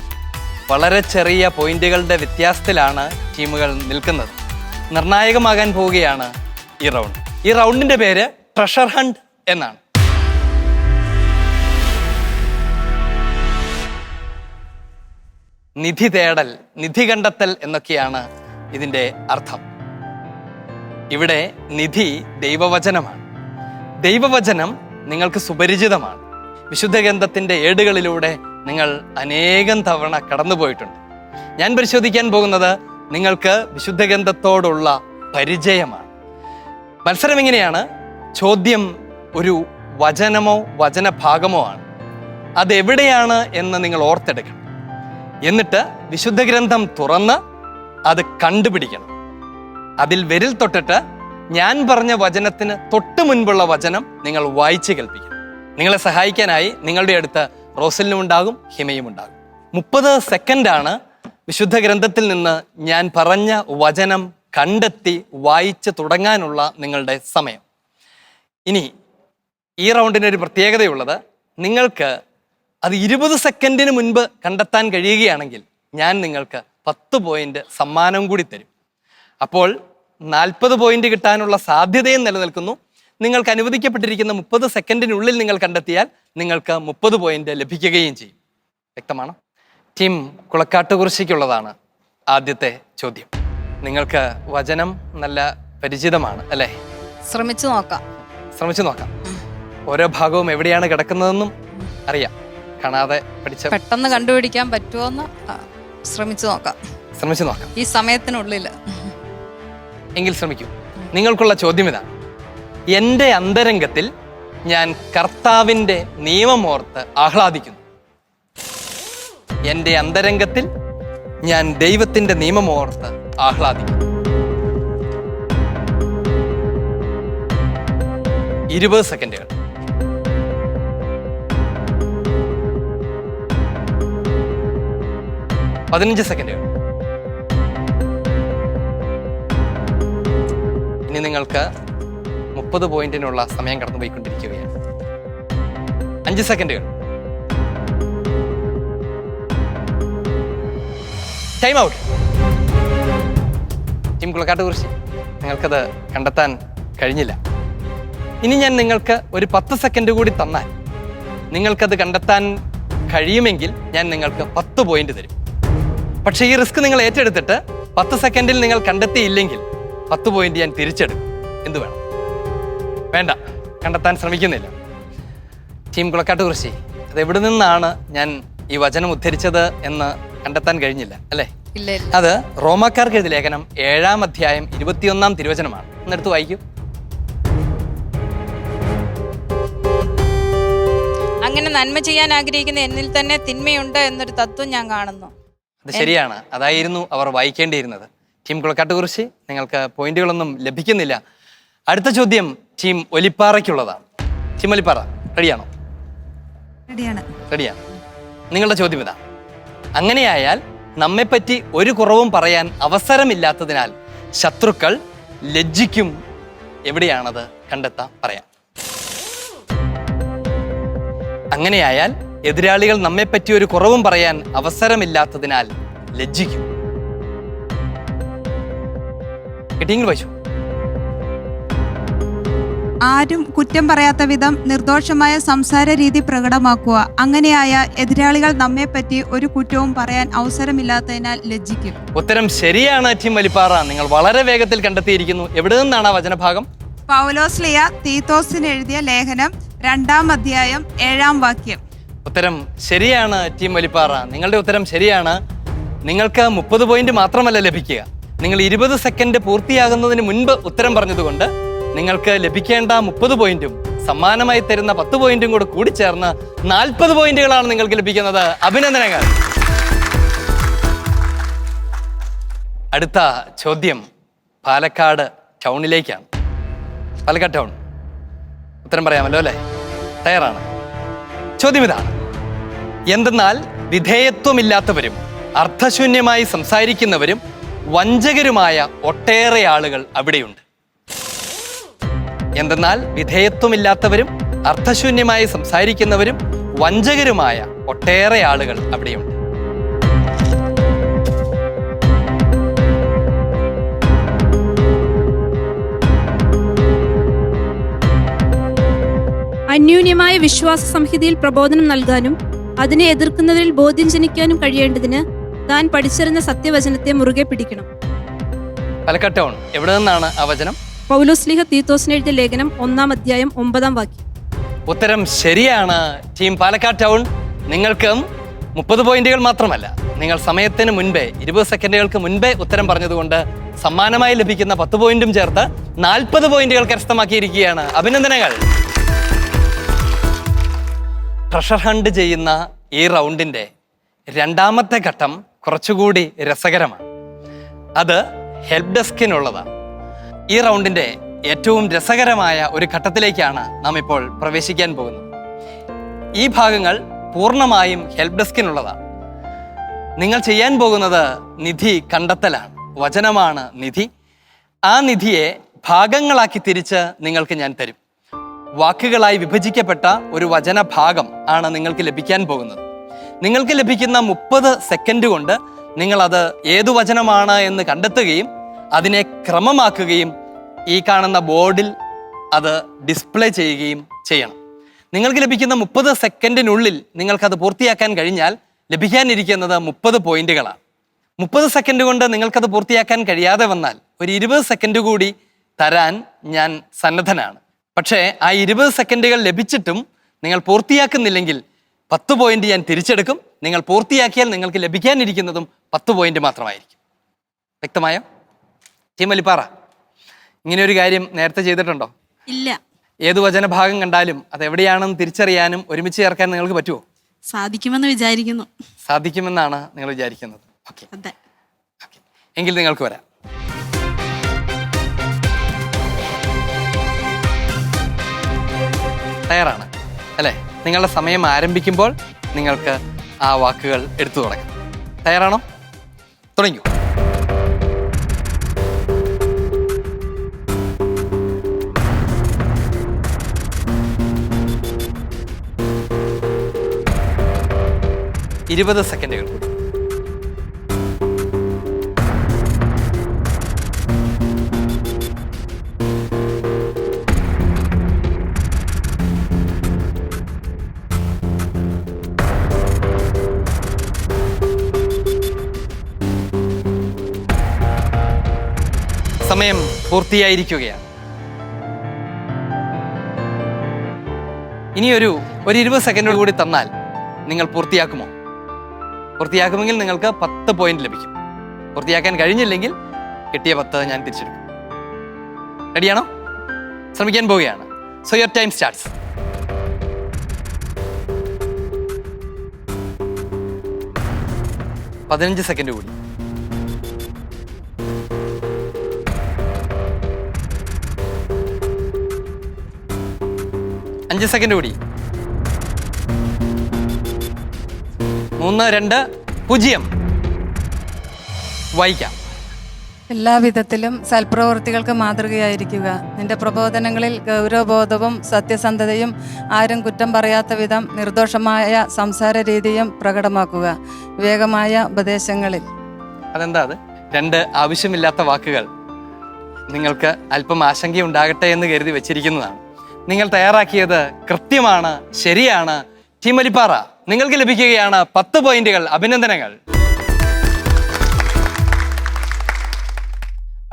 വളരെ ചെറിയ പോയിന്റുകളുടെ വ്യത്യാസത്തിലാണ് ടീമുകൾ നിൽക്കുന്നത്. നിർണായകമാകാൻ പോവുകയാണ് ഈ റൗണ്ട്. ഈ റൗണ്ടിന്റെ പേര് ട്രഷർ ഹണ്ട് എന്നാണ്. നിധി തേടൽ, നിധി കണ്ടെത്തൽ എന്നൊക്കെയാണ് ഇതിന്റെ അർത്ഥം. ഇവിടെ നിധി ദൈവവചനമാണ്. ദൈവവചനം നിങ്ങൾക്ക് സുപരിചിതമാണ്. വിശുദ്ധ ഗ്രന്ഥത്തിന്റെ ഏടുകളിലൂടെ നിങ്ങൾ അനേകം തവണ കടന്നുപോയിട്ടുണ്ട്. ഞാൻ പരിശോധിക്കാൻ പോകുന്നത് നിങ്ങൾക്ക് വിശുദ്ധ ഗ്രന്ഥത്തോടുള്ള പരിചയമാണ്. മത്സരം എങ്ങനെയാണ്? ചോദ്യം ഒരു വചനമോ വചനഭാഗമോ ആണ്. അതെവിടെയാണ് എന്ന് നിങ്ങൾ ഓർത്തെടുക്കണം. എന്നിട്ട് വിശുദ്ധ ഗ്രന്ഥം തുറന്ന് അത് കണ്ടുപിടിക്കണം. അതിൽ വിരൽ തൊട്ടിട്ട് ഞാൻ പറഞ്ഞ വചനത്തിന് തൊട്ട് മുൻപുള്ള വചനം നിങ്ങൾ വായിച്ച് കേൾപ്പിക്കണം. നിങ്ങളെ സഹായിക്കാനായി നിങ്ങളുടെ അടുത്ത് റോസലിനും ഉണ്ടാകും, ഹിമയും ഉണ്ടാകും. 30 സെക്കൻഡാണ് വിശുദ്ധ ഗ്രന്ഥത്തിൽ നിന്ന് ഞാൻ പറഞ്ഞ വചനം കണ്ടെത്തി വായിച്ച് തുടങ്ങാനുള്ള നിങ്ങളുടെ സമയം. ഇനി ഈ റൗണ്ടിന് ഒരു പ്രത്യേകതയുള്ളത്, നിങ്ങൾക്ക് അത് 20 സെക്കൻഡിന് മുൻപ് കണ്ടെത്താൻ കഴിയുകയാണെങ്കിൽ ഞാൻ നിങ്ങൾക്ക് 10 പോയിന്റ് സമ്മാനം കൂടി തരും. അപ്പോൾ 40 പോയിന്റ് കിട്ടാനുള്ള സാധ്യതയും നിലനിൽക്കുന്നു. നിങ്ങൾക്ക് അനുവദിക്കപ്പെട്ടിരിക്കുന്ന 30 സെക്കൻഡിനുള്ളിൽ നിങ്ങൾ കണ്ടെത്തിയാൽ നിങ്ങൾക്ക് 30 പോയിന്റ് ലഭിക്കുകയും ചെയ്യും. വ്യക്തമാണ്? ടീം കുളക്കാട്ടുകുറിശിക്കുള്ളതാണ് ആദ്യത്തെ ചോദ്യം. നിങ്ങൾക്ക് വചനം നല്ല പരിചിതമാണ് അല്ലേ? ശ്രമിച്ചു നോക്കാം. ശ്രമിച്ചു നോക്കാം. ഓരോ ഭാഗവും എവിടെയാണ് കിടക്കുന്നതെന്നും അറിയാം. കാണാതെ പഠിച്ച പെട്ടെന്ന് കണ്ടുപിടിക്കാൻ പറ്റുമോന്ന് ശ്രമിച്ചു നോക്കാം. ശ്രമിച്ചു നോക്കാം. ഈ സമയത്തിനുള്ളിൽ. എങ്കിൽ ശ്രമിക്കൂ. നിങ്ങൾക്കുള്ള ചോദ്യം ഇതാണ്: എൻ്റെ അന്തരംഗത്തിൽ ഞാൻ കർത്താവിൻ്റെ നിയമമോർത്ത് ആഹ്ലാദിക്കുന്നു. എൻ്റെ അന്തരംഗത്തിൽ ഞാൻ ദൈവത്തിൻ്റെ നിയമമോർത്ത് ആഹ്ലാദിക്കുന്നു. 20 സെക്കൻഡുകൾ. പതിനഞ്ച് സെക്കൻഡുകൾ. ഇനി നിങ്ങൾക്ക് 30 പോയിന്റിനുള്ള സമയം കടന്നുപോയിക്കൊണ്ടിരിക്കുകയാണ്. 5 സെക്കൻഡുകൾ. Time out. ടീം കുളക്കാട്ടുകുറിശി, നിങ്ങൾക്കത് കണ്ടെത്താൻ കഴിഞ്ഞില്ല. ഇനി ഞാൻ നിങ്ങൾക്ക് ഒരു 10 സെക്കൻഡ് കൂടി തന്നാൽ നിങ്ങൾക്കത് കണ്ടെത്താൻ കഴിയുമെങ്കിൽ ഞാൻ നിങ്ങൾക്ക് 10 പോയിന്റ് തരും. പക്ഷേ ഈ റിസ്ക് നിങ്ങൾ ഏറ്റെടുത്തിട്ട് 10 സെക്കൻഡിൽ നിങ്ങൾ കണ്ടെത്തിയില്ലെങ്കിൽ 10 പോയിന്റ് ഞാൻ തിരിച്ചെടുക്കും. എന്ത് വേണം? വേണ്ട, കണ്ടെത്താൻ ശ്രമിക്കുന്നില്ല. ടീം കുളക്കാട്ടുകുറിശി, അത് എവിടെ നിന്നാണ് ഞാൻ ഈ വചനം ഉദ്ധരിച്ചത് എന്ന് കണ്ടെത്താൻ കഴിഞ്ഞില്ല അല്ലേ? ഇല്ല. അത് റോമാക്കാർക്ക് എഴുതിയ ലേഖനം 7-ാം അധ്യായം 21-ാം തിരുവചനമാണ്. എന്നെടുത്ത് വായിക്കൂ. അങ്ങനെ നന്മ ചെയ്യാൻ ആഗ്രഹിക്കുന്ന എന്നിൽ തന്നെ തിന്മയുണ്ട് എന്നൊരു തത്വം ഞാൻ കാണുന്നു. അത് ശരിയാണ്. അതായിരുന്നു അവർ വായിക്കേണ്ടിയിരുന്നത്. ടീം കുളക്കാട്ടുകുറിശി, നിങ്ങൾക്ക് പോയിന്റുകളൊന്നും ലഭിക്കുന്നില്ല. അടുത്ത ചോദ്യം ടീം ഒലിപ്പാറയ്ക്കുള്ളതാണ്. ടീം ഒലിപ്പാറ, റെഡിയാണോ? റെഡിയാണ്. നിങ്ങളുടെ ചോദ്യം ഇതാ: അങ്ങനെയായാൽ നമ്മെപ്പറ്റി ഒരു കുറവും പറയാൻ അവസരമില്ലാത്തതിനാൽ ശത്രുക്കൾ ലജ്ജിക്കും. എവിടെയാണത്? കണ്ടെത്താം, പറയാം. അങ്ങനെയായാൽ എതിരാളികൾ നമ്മെപ്പറ്റി ഒരു കുറവും പറയാൻ അവസരമില്ലാത്തതിനാൽ ലജ്ജിക്കും. കിട്ടിയെങ്കിൽ വായിച്ചു. ആരും കുറ്റം പറയാത്ത വിധം നിർദോഷമായ സംസാര രീതി പ്രകടമാക്കുക. അങ്ങനെയായ എതിരാളികൾ നമ്മെപ്പറ്റി ഒരു കുറ്റവും പറയാൻ അവസരമില്ലാത്തതിനാൽ ലജ്ജിക്കും. ഉത്തരം ശരിയാണ് ടീം വലിപ്പാറ. നിങ്ങൾ വളരെ വേഗത്തിൽ കണ്ടെത്തിയിരിക്കുന്നു. എവിടെ നിന്നാണ് ആ വചനഭാഗം? പൗലോസ്ലിയ തീത്തോസിന് എഴുതിയ ലേഖനം 2-ാം അധ്യായം 7-ാം വാക്യം. ഉത്തരം ശരിയാണ് ടീം വലിപ്പാറ. നിങ്ങളുടെ ഉത്തരം ശരിയാണ്. നിങ്ങൾക്ക് 30 പോയിന്റ് മാത്രമല്ല ലഭിക്കുക, നിങ്ങൾ 20 സെക്കൻഡ് പൂർത്തിയാകുന്നതിന് മുൻപ് ഉത്തരം പറഞ്ഞതുകൊണ്ട് നിങ്ങൾക്ക് ലഭിക്കേണ്ട 30 പോയിന്റും സമ്മാനമായി തരുന്ന 10 പോയിന്റും കൂടെ കൂടിച്ചേർന്ന് 40 പോയിന്റുകളാണ് നിങ്ങൾക്ക് ലഭിക്കുന്നത്. അഭിനന്ദനങ്ങൾ. അടുത്ത ചോദ്യം പാലക്കാട് ടൗണിലേക്കാണ്. പാലക്കാട് ടൗൺ, ഉത്തരം പറയാമല്ലോ അല്ലേ? തയ്യാറാണ്? ചോദ്യം ഇതാണ്: എന്തെന്നാൽ വിധേയത്വമില്ലാത്തവരും അർത്ഥശൂന്യമായി സംസാരിക്കുന്നവരും വഞ്ചകരുമായ ഒട്ടേറെ ആളുകൾ അവിടെയുണ്ട്. എന്തെന്നാൽ വിധേയത്വമില്ലാത്തവരും അർത്ഥശൂന്യമായി സംസാരിക്കുന്നവരും വഞ്ചകരുമായ ഒട്ടേറെ ആളുകൾ അവിടെയുണ്ട്. അന്യൂന്യമായ വിശ്വാസ സംഹിതയിൽ പ്രബോധനം നൽകാനും അതിനെ എതിർക്കുന്നവരിൽ ബോധ്യം ജനിക്കാനും കഴിയേണ്ടതിന് താൻ പഠിച്ചിരുന്ന സത്യവചനത്തെ മുറുകെ പിടിക്കണം. പാലക്കാട് ടൗൺ, എവിടെ നിന്നാണ് ആ വചനം? പൗലോസ്ലീഹ തീത്തോസിന് എഴുതിയ ലേഖനം 1-ാം അധ്യായം 9-ാം വാക്യം. ഉത്തരം ശരിയാണ് ടീം പാലക്കാട് ടൗൺ. നിങ്ങൾക്കും 30 പോയിന്റുകൾ മാത്രമല്ല, നിങ്ങൾ സമയത്തിന് മുൻപേ 20 സെക്കൻഡുകൾക്ക് മുൻപേ ഉത്തരം പറഞ്ഞതുകൊണ്ട് സമ്മാനമായി ലഭിക്കുന്ന 10 പോയിന്റും ചേർത്ത് 40 പോയിന്റുകൾ കരസ്ഥമാക്കിയിരിക്കുകയാണ്. അഭിനന്ദനങ്ങൾ. ട്രഷർ ഹണ്ട് ചെയ്യുന്ന ഈ റൗണ്ടിന്റെ 2ാമത്തെ ഘട്ടം കുറച്ചുകൂടി രസകരമാണ്. അത് ഹെൽപ്പ് ഡെസ്കിനുള്ളതാണ്. ഈ റൗണ്ടിന്റെ ഏറ്റവും രസകരമായ ഒരു ഘട്ടത്തിലേക്കാണ് നാം ഇപ്പോൾ പ്രവേശിക്കാൻ പോകുന്നത്. ഈ ഭാഗങ്ങൾ പൂർണ്ണമായും ഹെൽപ്പ് ഡെസ്കിനുള്ളതാണ്. നിങ്ങൾ ചെയ്യാൻ പോകുന്നത് നിധി കണ്ടെത്തലാണ്. വചനമാണ് നിധി. ആ നിധിയെ ഭാഗങ്ങളാക്കി തിരിച്ച് നിങ്ങൾക്ക് ഞാൻ തരും. വാക്കുകളായി വിഭജിക്കപ്പെട്ട ഒരു വചന ഭാഗം ആണ് നിങ്ങൾക്ക് ലഭിക്കാൻ പോകുന്നത്. നിങ്ങൾക്ക് ലഭിക്കുന്ന 30 സെക്കൻഡ് കൊണ്ട് നിങ്ങളത് ഏതു വചനമാണ് എന്ന് കണ്ടെത്തുകയും അതിനെ ക്രമമാക്കുകയും ഈ കാണുന്ന ബോർഡിൽ അത് ഡിസ്പ്ലേ ചെയ്യുകയും ചെയ്യണം. നിങ്ങൾക്ക് ലഭിക്കുന്ന 30 സെക്കൻഡിനുള്ളിൽ നിങ്ങൾക്കത് പൂർത്തിയാക്കാൻ കഴിഞ്ഞാൽ ലഭിക്കാനിരിക്കുന്നത് 30 പോയിന്റുകളാണ്. 30 സെക്കൻഡ് കൊണ്ട് നിങ്ങൾക്കത് പൂർത്തിയാക്കാൻ കഴിയാതെ വന്നാൽ ഒരു 20 സെക്കൻഡ് കൂടി തരാൻ ഞാൻ സന്നദ്ധനാണ്. പക്ഷേ ആ 20 സെക്കൻഡുകൾ ലഭിച്ചിട്ടും നിങ്ങൾ പൂർത്തിയാക്കുന്നില്ലെങ്കിൽ 10 പോയിന്റ് ഞാൻ തിരിച്ചെടുക്കും. നിങ്ങൾ പൂർത്തിയാക്കിയാൽ നിങ്ങൾക്ക് ലഭിക്കാനിരിക്കുന്നതും 10 പോയിന്റ് മാത്രമായിരിക്കും. വ്യക്തമായോ? ടീം വലിപ്പാറ, ഇങ്ങനെ ഒരു കാര്യം നേരത്തെ ചെയ്തിട്ടുണ്ടോ? ഇല്ല. ഏത് വചനഭാഗം കണ്ടാലും അതെവിടെയാണെന്ന് തിരിച്ചറിയാനും ഒരുമിച്ച് ചേർക്കാൻ നിങ്ങൾക്ക് പറ്റുമോ? സാധിക്കുമെന്ന് വിചാരിക്കുന്നു. സാധിക്കുമെന്നാണ് നിങ്ങൾ വിചാരിക്കുന്നത്? ഓക്കെ, അതെ. എങ്കിൽ നിങ്ങൾക്ക് വരാം. തയ്യാറാണ് അല്ലേ? നിങ്ങളുടെ സമയം ആരംഭിക്കുമ്പോൾ നിങ്ങൾക്ക് ആ വാക്കുകൾ എടുത്തു തുടങ്ങാം. തയ്യാറാണോ? തുടങ്ങൂ. ഇരുപത് സെക്കൻഡുകൾ കൂടി. സമയം പൂർത്തിയായിരിക്കുകയാണ്. ഇനിയൊരു 20 സെക്കൻഡ് കൂടി തന്നാൽ നിങ്ങൾ പൂർത്തിയാക്കുമോ? പൂർത്തിയാക്കുമെങ്കിൽ നിങ്ങൾക്ക് 10 പോയിന്റ് ലഭിക്കും. പൂർത്തിയാക്കാൻ കഴിഞ്ഞില്ലെങ്കിൽ കിട്ടിയ 10 ഞാൻ തിരിച്ചെടുക്കും. റെഡിയാണോ? ശ്രമിക്കാൻ പോവുകയാണ്. So your time starts. പതിനഞ്ച് സെക്കൻഡ് കൂടി. അഞ്ച് സെക്കൻഡ് കൂടി. 3, 2, 0. വായിക്കാം. എല്ലാവിധത്തിലും സൽപ്രവൃത്തികൾക്ക് മാതൃകയായിരിക്കുക. നിന്റെ പ്രബോധനങ്ങളിൽ ഗൗരവബോധവും സത്യസന്ധതയും ആരും കുറ്റം പറയാത്ത വിധം നിർദോഷമായ സംസാര രീതിയും പ്രകടമാക്കുക. വിവേകമായ ഉപദേശങ്ങളിൽ. അതെന്താ അത്? 2 ആവശ്യമില്ലാത്ത വാക്കുകൾ നിങ്ങൾക്ക് അല്പം ആശങ്കയുണ്ടാകട്ടെ എന്ന് കരുതി വെച്ചിരിക്കുന്നതാണ്. നിങ്ങൾ തയ്യാറാക്കിയത് കൃത്യമാണ്, ശരിയാണ്. ടീം വലിപ്പാറ, നിങ്ങൾക്ക് ലഭിക്കുകയാണ് 10 പോയിന്റുകൾ. അഭിനന്ദനങ്ങൾ.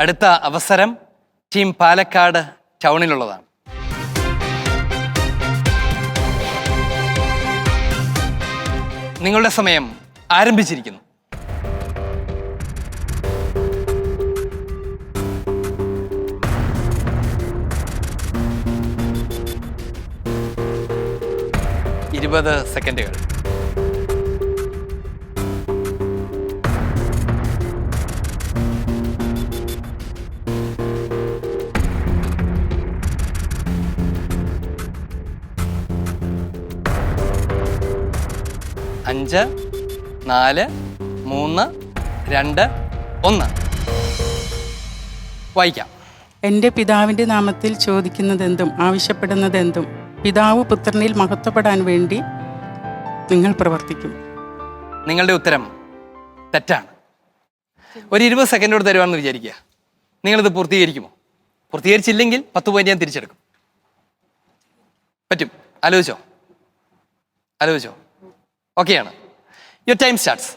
അടുത്ത അവസരം ടീം പാലക്കാട് ടൗണിലുള്ളതാണ്. നിങ്ങളുടെ സമയം ആരംഭിച്ചിരിക്കുന്നു. ഇരുപത് സെക്കൻഡുകൾ. അഞ്ച്, 4, 3, 2, 1. വായിക്കാം. എൻ്റെ പിതാവിൻ്റെ നാമത്തിൽ ചോദിക്കുന്നതെന്തും ആവശ്യപ്പെടുന്നതെന്തും പിതാവ് പുത്രനിൽ മഹത്വപ്പെടാൻ വേണ്ടി നിങ്ങൾ പ്രവർത്തിക്കും. നിങ്ങളുടെ ഉത്തരം തെറ്റാണ്. ഒരു 20 സെക്കൻഡോട് തരുവാണെന്ന് വിചാരിക്കുക. നിങ്ങളിത് പൂർത്തീകരിക്കുമോ? പൂർത്തീകരിച്ചില്ലെങ്കിൽ 10 പോയിന്റ് ഞാൻ തിരിച്ചെടുക്കും. പറ്റും? ആലോചിച്ചോ? ഓക്കെയാണ്. Your time starts.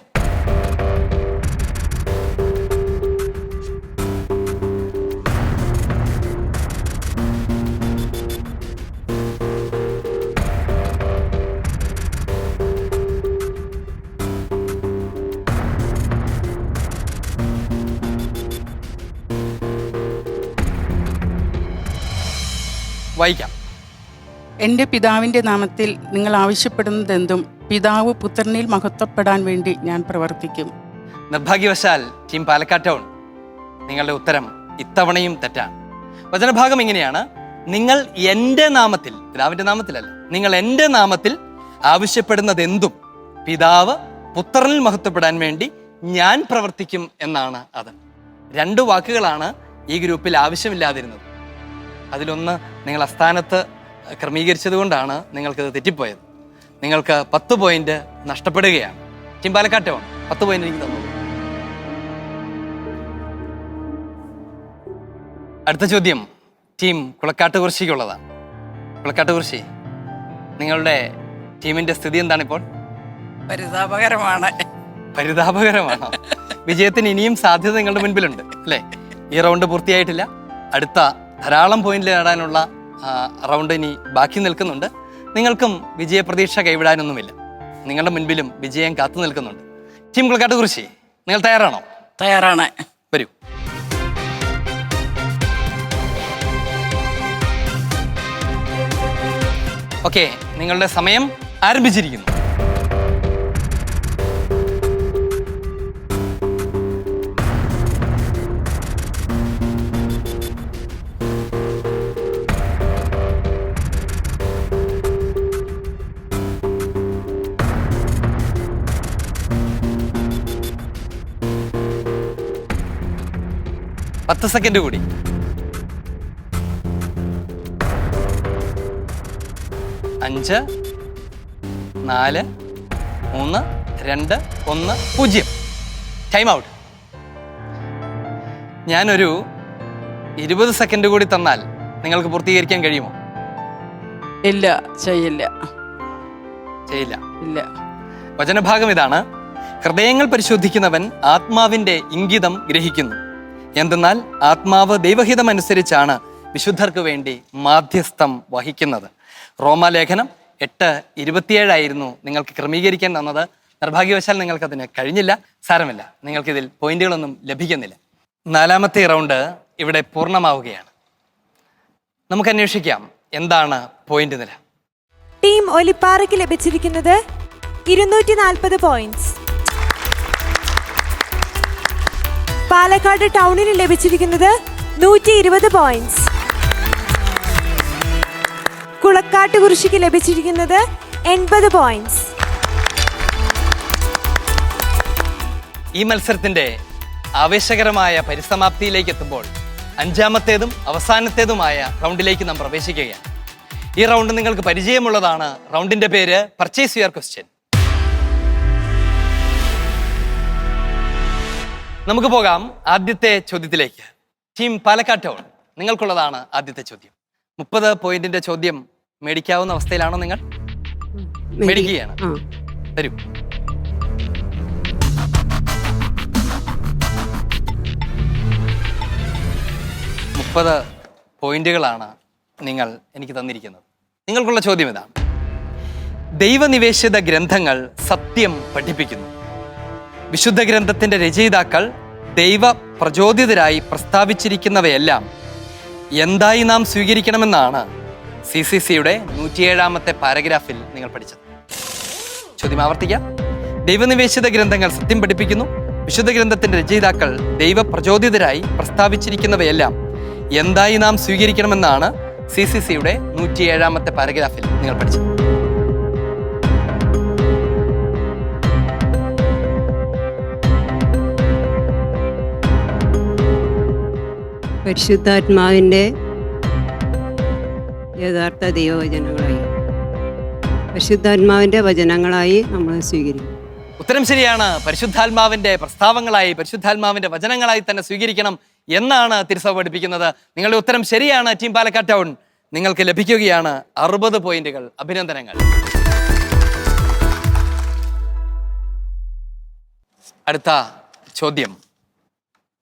വായിക്കാം. എൻ്റെ പിതാവിൻ്റെ നാമത്തിൽ നിങ്ങൾ ആവശ്യപ്പെടുന്നതെന്തും പിതാവ് പുത്രനിൽ മഹത്വപ്പെടാൻ വേണ്ടി ഞാൻ പ്രവർത്തിക്കും. നിർഭാഗ്യവശാൽ ടീം പാലക്കാട് ടൗൺ, നിങ്ങളുടെ ഉത്തരം ഇത്തവണയും തെറ്റാണ്. വചനഭാഗം ഇങ്ങനെയാണ്: നിങ്ങൾ എൻ്റെ നാമത്തിൽ, പിതാവിൻ്റെ നാമത്തിലല്ല, നിങ്ങൾ എൻ്റെ നാമത്തിൽ ആവശ്യപ്പെടുന്നതെന്തും പിതാവ് പുത്രനിൽ മഹത്വപ്പെടാൻ വേണ്ടി ഞാൻ പ്രവർത്തിക്കും എന്നാണ് അത്. 2 വാക്കുകളാണ് ഈ ഗ്രൂപ്പിൽ ആവശ്യമില്ലാതിരുന്നത്. അതിലൊന്ന് നിങ്ങൾ അസ്ഥാനത്ത് ക്രമീകരിച്ചത് കൊണ്ടാണ് നിങ്ങൾക്കത് തെറ്റിപ്പോയത്. നിങ്ങൾക്ക് 10 പോയിന്റ് നഷ്ടപ്പെടുകയാണ്. ടീം പാലക്കാട് ടൗൺ 10 പോയിന്റ് എനിക്ക് തന്നു. അടുത്ത ചോദ്യം ടീം കുളക്കാട്ടുകുറിശിക്കുള്ളതാണ്. കുളക്കാട്ടുകുറിശി, നിങ്ങളുടെ ടീമിന്റെ സ്ഥിതി എന്താണിപ്പോൾ? പരിതാപകരമാണ്. പരിതാപകരമാണോ? വിജയത്തിന് ഇനിയും സാധ്യത നിങ്ങളുടെ മുൻപിലുണ്ട് അല്ലേ? ഈ റൗണ്ട് പൂർത്തിയായിട്ടില്ല. അടുത്ത ധാരാളം പോയിന്റ് നേടാനുള്ള റൗണ്ട് ഇനി ബാക്കി നിൽക്കുന്നുണ്ട്. നിങ്ങൾക്കും വിജയപ്രതീക്ഷ കൈവിടാനൊന്നുമില്ല. നിങ്ങളുടെ മുൻപിലും വിജയം കാത്തു നിൽക്കുന്നുണ്ട്. ടീം കുളക്കാട്ടുകുറിശി, നിങ്ങൾ തയ്യാറാണോ? തയ്യാറാണ്. വരൂ. ഓക്കെ, നിങ്ങളുടെ സമയം ആരംഭിച്ചിരിക്കുന്നു. പത്ത് സെക്കൻഡ് കൂടി. 5, 4, 3, 2, 1, 0. Time out. ഞാനൊരു 20 സെക്കൻഡ് കൂടി തന്നാൽ നിങ്ങൾക്ക് പൂർത്തീകരിക്കാൻ കഴിയുമോ? ഇല്ല, ചെയ്യില്ല. ഇല്ല. വചനഭാഗം ഇതാണ്: ഹൃദയങ്ങൾ പരിശോധിക്കുന്നവൻ ആത്മാവിന്റെ ഇംഗിതം ഗ്രഹിക്കുന്നു. എന്തെന്നാൽ ആത്മാവ് ദൈവഹിതമനുസരിച്ചാണ് വിശുദ്ധർക്ക് വേണ്ടി മാധ്യസ്ഥം വഹിക്കുന്നത്. റോമാലേഖനം 8:27 നിങ്ങൾക്ക് ക്രമീകരിക്കാൻ തന്നത്. നിർഭാഗ്യവശാൽ നിങ്ങൾക്കതിന് കഴിഞ്ഞില്ല. സാരമില്ല, നിങ്ങൾക്കിതിൽ പോയിന്റുകളൊന്നും ലഭിക്കുന്നില്ല. 4ാമത്തെ റൗണ്ട് ഇവിടെ പൂർണ്ണമാവുകയാണ്. നമുക്ക് അന്വേഷിക്കാം എന്താണ് പോയിന്റ് നില. ടീം ഒലിപ്പാറയ്ക്ക് ലഭിച്ചിരിക്കുന്നത് 240 പോയിന്റ്സ്. പാലക്കാട് ടൗണിന് ലഭിച്ചിരിക്കുന്നത് 120 പോയിന്റ്സ്. കുളക്കാട്ടുകുറിശിക്ക് ലഭിച്ചിരിക്കുന്നത് 80 പോയിന്റ്സ്. ഈ മത്സരത്തിന്റെ ആവേശകരമായ പരിസമാപ്തിയിലേക്ക് എത്തുമ്പോൾ 5ാമത്തേതും അവസാനത്തേതുമായ റൗണ്ടിലേക്ക് നാം പ്രവേശിക്കുകയാണ്. ഈ റൗണ്ട് നിങ്ങൾക്ക് പരിചയമുള്ളതാണ്. റൗണ്ടിന്റെ പേര് പർച്ചേസ് യുവർ ക്വസ്റ്റ്യൻ. നമുക്ക് പോകാം ആദ്യത്തെ ചോദ്യത്തിലേക്ക്. ടീം പാലക്കാട് ടൗൺ, നിങ്ങൾക്കുള്ളതാണ് ആദ്യത്തെ ചോദ്യം. 30 പോയിന്റിന്റെ ചോദ്യം മേടിക്കാവുന്ന അവസ്ഥയിലാണോ നിങ്ങൾ? മേടിക്കുകയാണ്. വരൂ. പോയിന്റുകളാണ് നിങ്ങൾ എനിക്ക് തന്നിരിക്കുന്നത്. നിങ്ങൾക്കുള്ള ചോദ്യം ഇതാണ്: ദൈവനിവേശിത ഗ്രന്ഥങ്ങൾ സത്യം പഠിപ്പിക്കുന്നു. വിശുദ്ധ ഗ്രന്ഥത്തിന്റെ രചയിതാക്കൾ ദൈവ പ്രചോദിതരായി പ്രസ്താവിച്ചിരിക്കുന്നവയെല്ലാം എന്തായി നാം സ്വീകരിക്കണമെന്നാണ് CCCയുടെ 107ാമത്തെ പാരഗ്രാഫിൽ നിങ്ങൾ പഠിച്ചത്. ചോദ്യം ആവർത്തിക്കാം. ദൈവനിവേശിത ഗ്രന്ഥങ്ങൾ സത്യം പഠിപ്പിക്കുന്നു. വിശുദ്ധ ഗ്രന്ഥത്തിന്റെ രചയിതാക്കൾ ദൈവ പ്രചോദിതരായി പ്രസ്താവിച്ചിരിക്കുന്നവയെല്ലാം എന്തായി നാം സ്വീകരിക്കണമെന്നാണ് CCCയുടെ 107ാമത്തെ പാരഗ്രാഫിൽ നിങ്ങൾ പഠിച്ചത്. പരിശുദ്ധാത്മാവിൻ്റെ യഥാർത്ഥ ദൈവവചനങ്ങളായി, പരിശുദ്ധാത്മാവിൻ്റെ വചനങ്ങളായി നമ്മൾ സ്വീകരിക്കും. ഉത്തരം ശരിയാണ്. പരിശുദ്ധാത്മാവിന്റെ പ്രസ്താവങ്ങളായി, പരിശുദ്ധാത്മാവിന്റെ വചനങ്ങളായി തന്നെ സ്വീകരിക്കണം എന്നാണ് തിരുസഭ പഠിപ്പിക്കുന്നത്. നിങ്ങളുടെ ഉത്തരം ശരിയാണ്. ടീം പാലക്കാട് ടൗൺ, നിങ്ങൾക്ക് ലഭിക്കുകയാണ് 60 പോയിന്റുകൾ. അഭിനന്ദനങ്ങൾ. അടുത്ത ചോദ്യം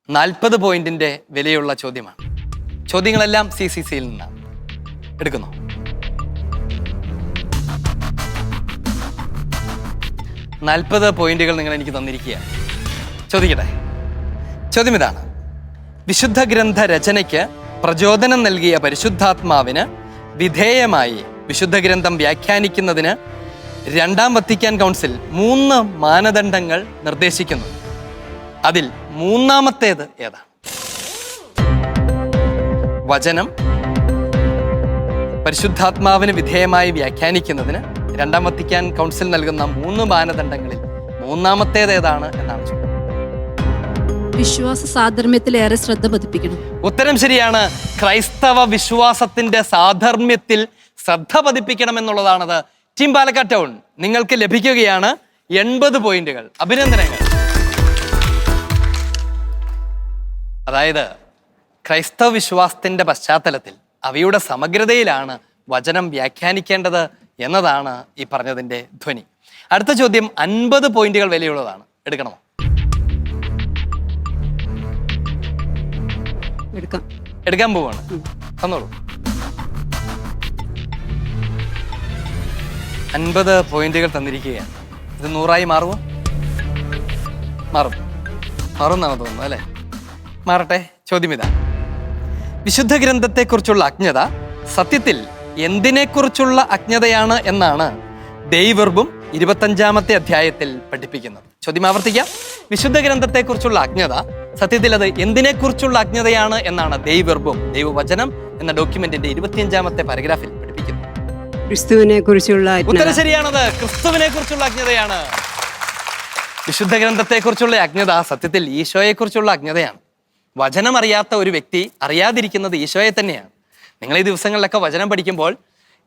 40 പോയിന്റിന്റെ വിലയുള്ള ചോദ്യമാണ്. ചോദ്യങ്ങളെല്ലാം CCCയിൽ നിന്നാണ്. എടുക്കുന്നു. നാൽപ്പത് പോയിന്റുകൾ നിങ്ങൾ എനിക്ക് തന്നിരിക്കുകയാണ്. ചോദിക്കട്ടെ. ചോദ്യം ഇതാണ്: വിശുദ്ധ ഗ്രന്ഥ രചനയ്ക്ക് പ്രചോദനം നൽകിയ പരിശുദ്ധാത്മാവിന് വിധേയമായി വിശുദ്ധ ഗ്രന്ഥം വ്യാഖ്യാനിക്കുന്നതിന് 2ാം വത്തിക്കാൻ കൗൺസിൽ 3 മാനദണ്ഡങ്ങൾ നിർദ്ദേശിക്കുന്നു. അതിൽ 3ാമത്തേത് ഏതാണ്? വചനം പരിശുദ്ധാത്മാവിന് വിധേയമായി വ്യാഖ്യാനിക്കുന്നതിന് 2ാം വത്തിക്കാൻ കൗൺസിൽ നൽകുന്ന 3 മാനദണ്ഡങ്ങളിൽ 3ാമത്തേത് ഏതാണ് എന്നാണ് ചോദ്യം. വിശ്വാസ സാധർമ്മ്യത്തിലേറെ ശ്രദ്ധ പതിപ്പിക്കണം. ഉത്തരം ശരിയാണ്. ക്രൈസ്തവ വിശ്വാസത്തിന്റെ സാധർമ്മ്യത്തിൽ ശ്രദ്ധ പതിപ്പിക്കണം എന്നുള്ളതാണത്. ടീം പാലക്കാട് ടൗൺ, നിങ്ങൾക്ക് ലഭിക്കുകയാണ് 80 പോയിന്റുകൾ. അഭിനന്ദനങ്ങൾ. അതായത് ക്രൈസ്തവ വിശ്വാസത്തിന്റെ പശ്ചാത്തലത്തിൽ അവയുടെ സമഗ്രതയിലാണ് വചനം വ്യാഖ്യാനിക്കേണ്ടത് എന്നതാണ് ഈ പറഞ്ഞതിൻ്റെ ധ്വനി. അടുത്ത ചോദ്യം 50 പോയിന്റുകൾ വിലയുള്ളതാണ്. എടുക്കണമോ? എടുക്കാം. എടുക്കാൻ പോവാണ്. തന്നോളൂ. 50 പോയിന്റുകൾ തന്നിരിക്കുകയാണ്. ഇത് 100ആയി മാറുമോ? മാറും എന്നാണ് തോന്നുന്നത് അല്ലേ? മാറട്ടെ. ചോദ്യം ഇതാ: വിശുദ്ധ ഗ്രന്ഥത്തെക്കുറിച്ചുള്ള അജ്ഞത സത്യത്തിൽ എന്തിനെക്കുറിച്ചുള്ള അജ്ഞതയാണ് എന്നാണ് ദൈവവർബും 25-ാമത്തെ അധ്യായത്തിൽ പഠിപ്പിക്കുന്നത്. ചോദ്യം ആവർത്തിക്കാം. വിശുദ്ധ ഗ്രന്ഥത്തെക്കുറിച്ചുള്ള അജ്ഞത സത്യത്തിൽ അത് എന്തിനെക്കുറിച്ചുള്ള അജ്ഞതയാണ് എന്നാണ് ദൈവവർബും ദൈവവചനം എന്ന ഡോക്യുമെന്റിന്റെ 25-ാമത്തെ പാരഗ്രാഫിൽ പഠിപ്പിക്കുന്നത്. ക്രിസ്തുവിനെ കുറിച്ചുള്ള ഉത്തരം ശരിയാണത്. ക്രിസ്തുവിനെ കുറിച്ചുള്ള അജ്ഞതയാണ്. വിശുദ്ധ ഗ്രന്ഥത്തെക്കുറിച്ചുള്ള അജ്ഞത സത്യത്തിൽ ഈശോയെക്കുറിച്ചുള്ള അജ്ഞതയാണ്. വചനം അറിയാത്ത ഒരു വ്യക്തി അറിയാതിരിക്കുന്നത് ഈശോയെ തന്നെയാണ്. നിങ്ങൾ ഈ ദിവസങ്ങളിലൊക്കെ വചനം പഠിക്കുമ്പോൾ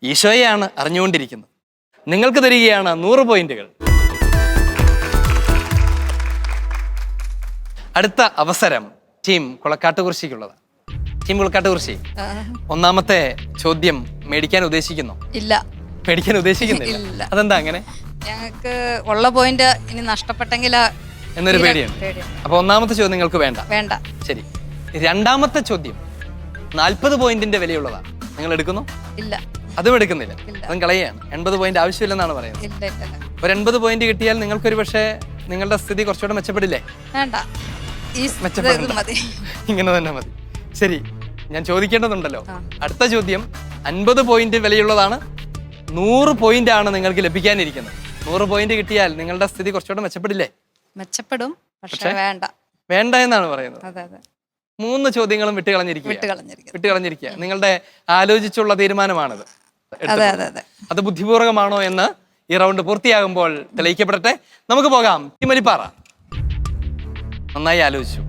ഈശോയെയാണ് അറിഞ്ഞുകൊണ്ടിരിക്കുന്നത്. നിങ്ങൾക്ക് തരികയാണ് 100 പോയിന്റുകൾ. അടുത്ത അവസരം ടീം കുളക്കാട്ടുകുറിശിക്കുള്ളതാണ്. ടീം കുളക്കാട്ടുകുറിശി, ഒന്നാമത്തെ ചോദ്യം മേടിക്കാൻ ഉദ്ദേശിക്കുന്നു? ഇല്ല, മേടിക്കാൻ ഉദ്ദേശിക്കുന്നില്ല. അതെന്താ അങ്ങനെ? ഞങ്ങൾക്ക് ഉള്ള പോയിന്റ് ഇനി നഷ്ടപ്പെട്ടെങ്കിൽ എന്നൊരു പേടിയാണ്. അപ്പൊ ഒന്നാമത്തെ ചോദ്യം നിങ്ങൾക്ക് വേണ്ട. ശരി. രണ്ടാമത്തെ ചോദ്യം 40 പോയിന്റിന്റെ വിലയുള്ളതാണ്. നിങ്ങൾ എടുക്കുന്നു? ഇല്ല. അതും എടുക്കുന്നില്ല, അതും കളയാണ്. 80 പോയിന്റ് ആവശ്യമില്ലെന്നാണ് പറയുന്നത്. ഒരു 80 പോയിന്റ് കിട്ടിയാൽ നിങ്ങൾക്കൊരു പക്ഷേ നിങ്ങളുടെ സ്ഥിതി കുറച്ചുകൂടെ മെച്ചപ്പെടില്ലേ? വേണ്ട, ഇങ്ങനെ തന്നെ മതി. ശരി, ഞാൻ ചോദിക്കേണ്ടതുണ്ടല്ലോ. അടുത്ത ചോദ്യം 50 പോയിന്റ് വിലയുള്ളതാണ്. 100 പോയിന്റ് ആണ് നിങ്ങൾക്ക് ലഭിക്കാനിരിക്കുന്നത്. 100 പോയിന്റ് കിട്ടിയാൽ നിങ്ങളുടെ സ്ഥിതി കുറച്ചുകൂടെ മെച്ചപ്പെടില്ലേ? മെച്ചപ്പെടും, പക്ഷേ വേണ്ട എന്നാണ് പറയുന്നത്. 3 ചോദ്യങ്ങളും വിട്ടുകളഞ്ഞിരിക്കുക. നിങ്ങളുടെ ആലോചിച്ചുള്ള തീരുമാനമാണിത്. അത് ബുദ്ധിപൂർവകമാണോ എന്ന് ഈ റൗണ്ട് പൂർത്തിയാകുമ്പോൾ തെളിയിക്കപ്പെടട്ടെ. നമുക്ക് പോകാം. മലിപ്പാറ നന്നായി ആലോചിച്ചു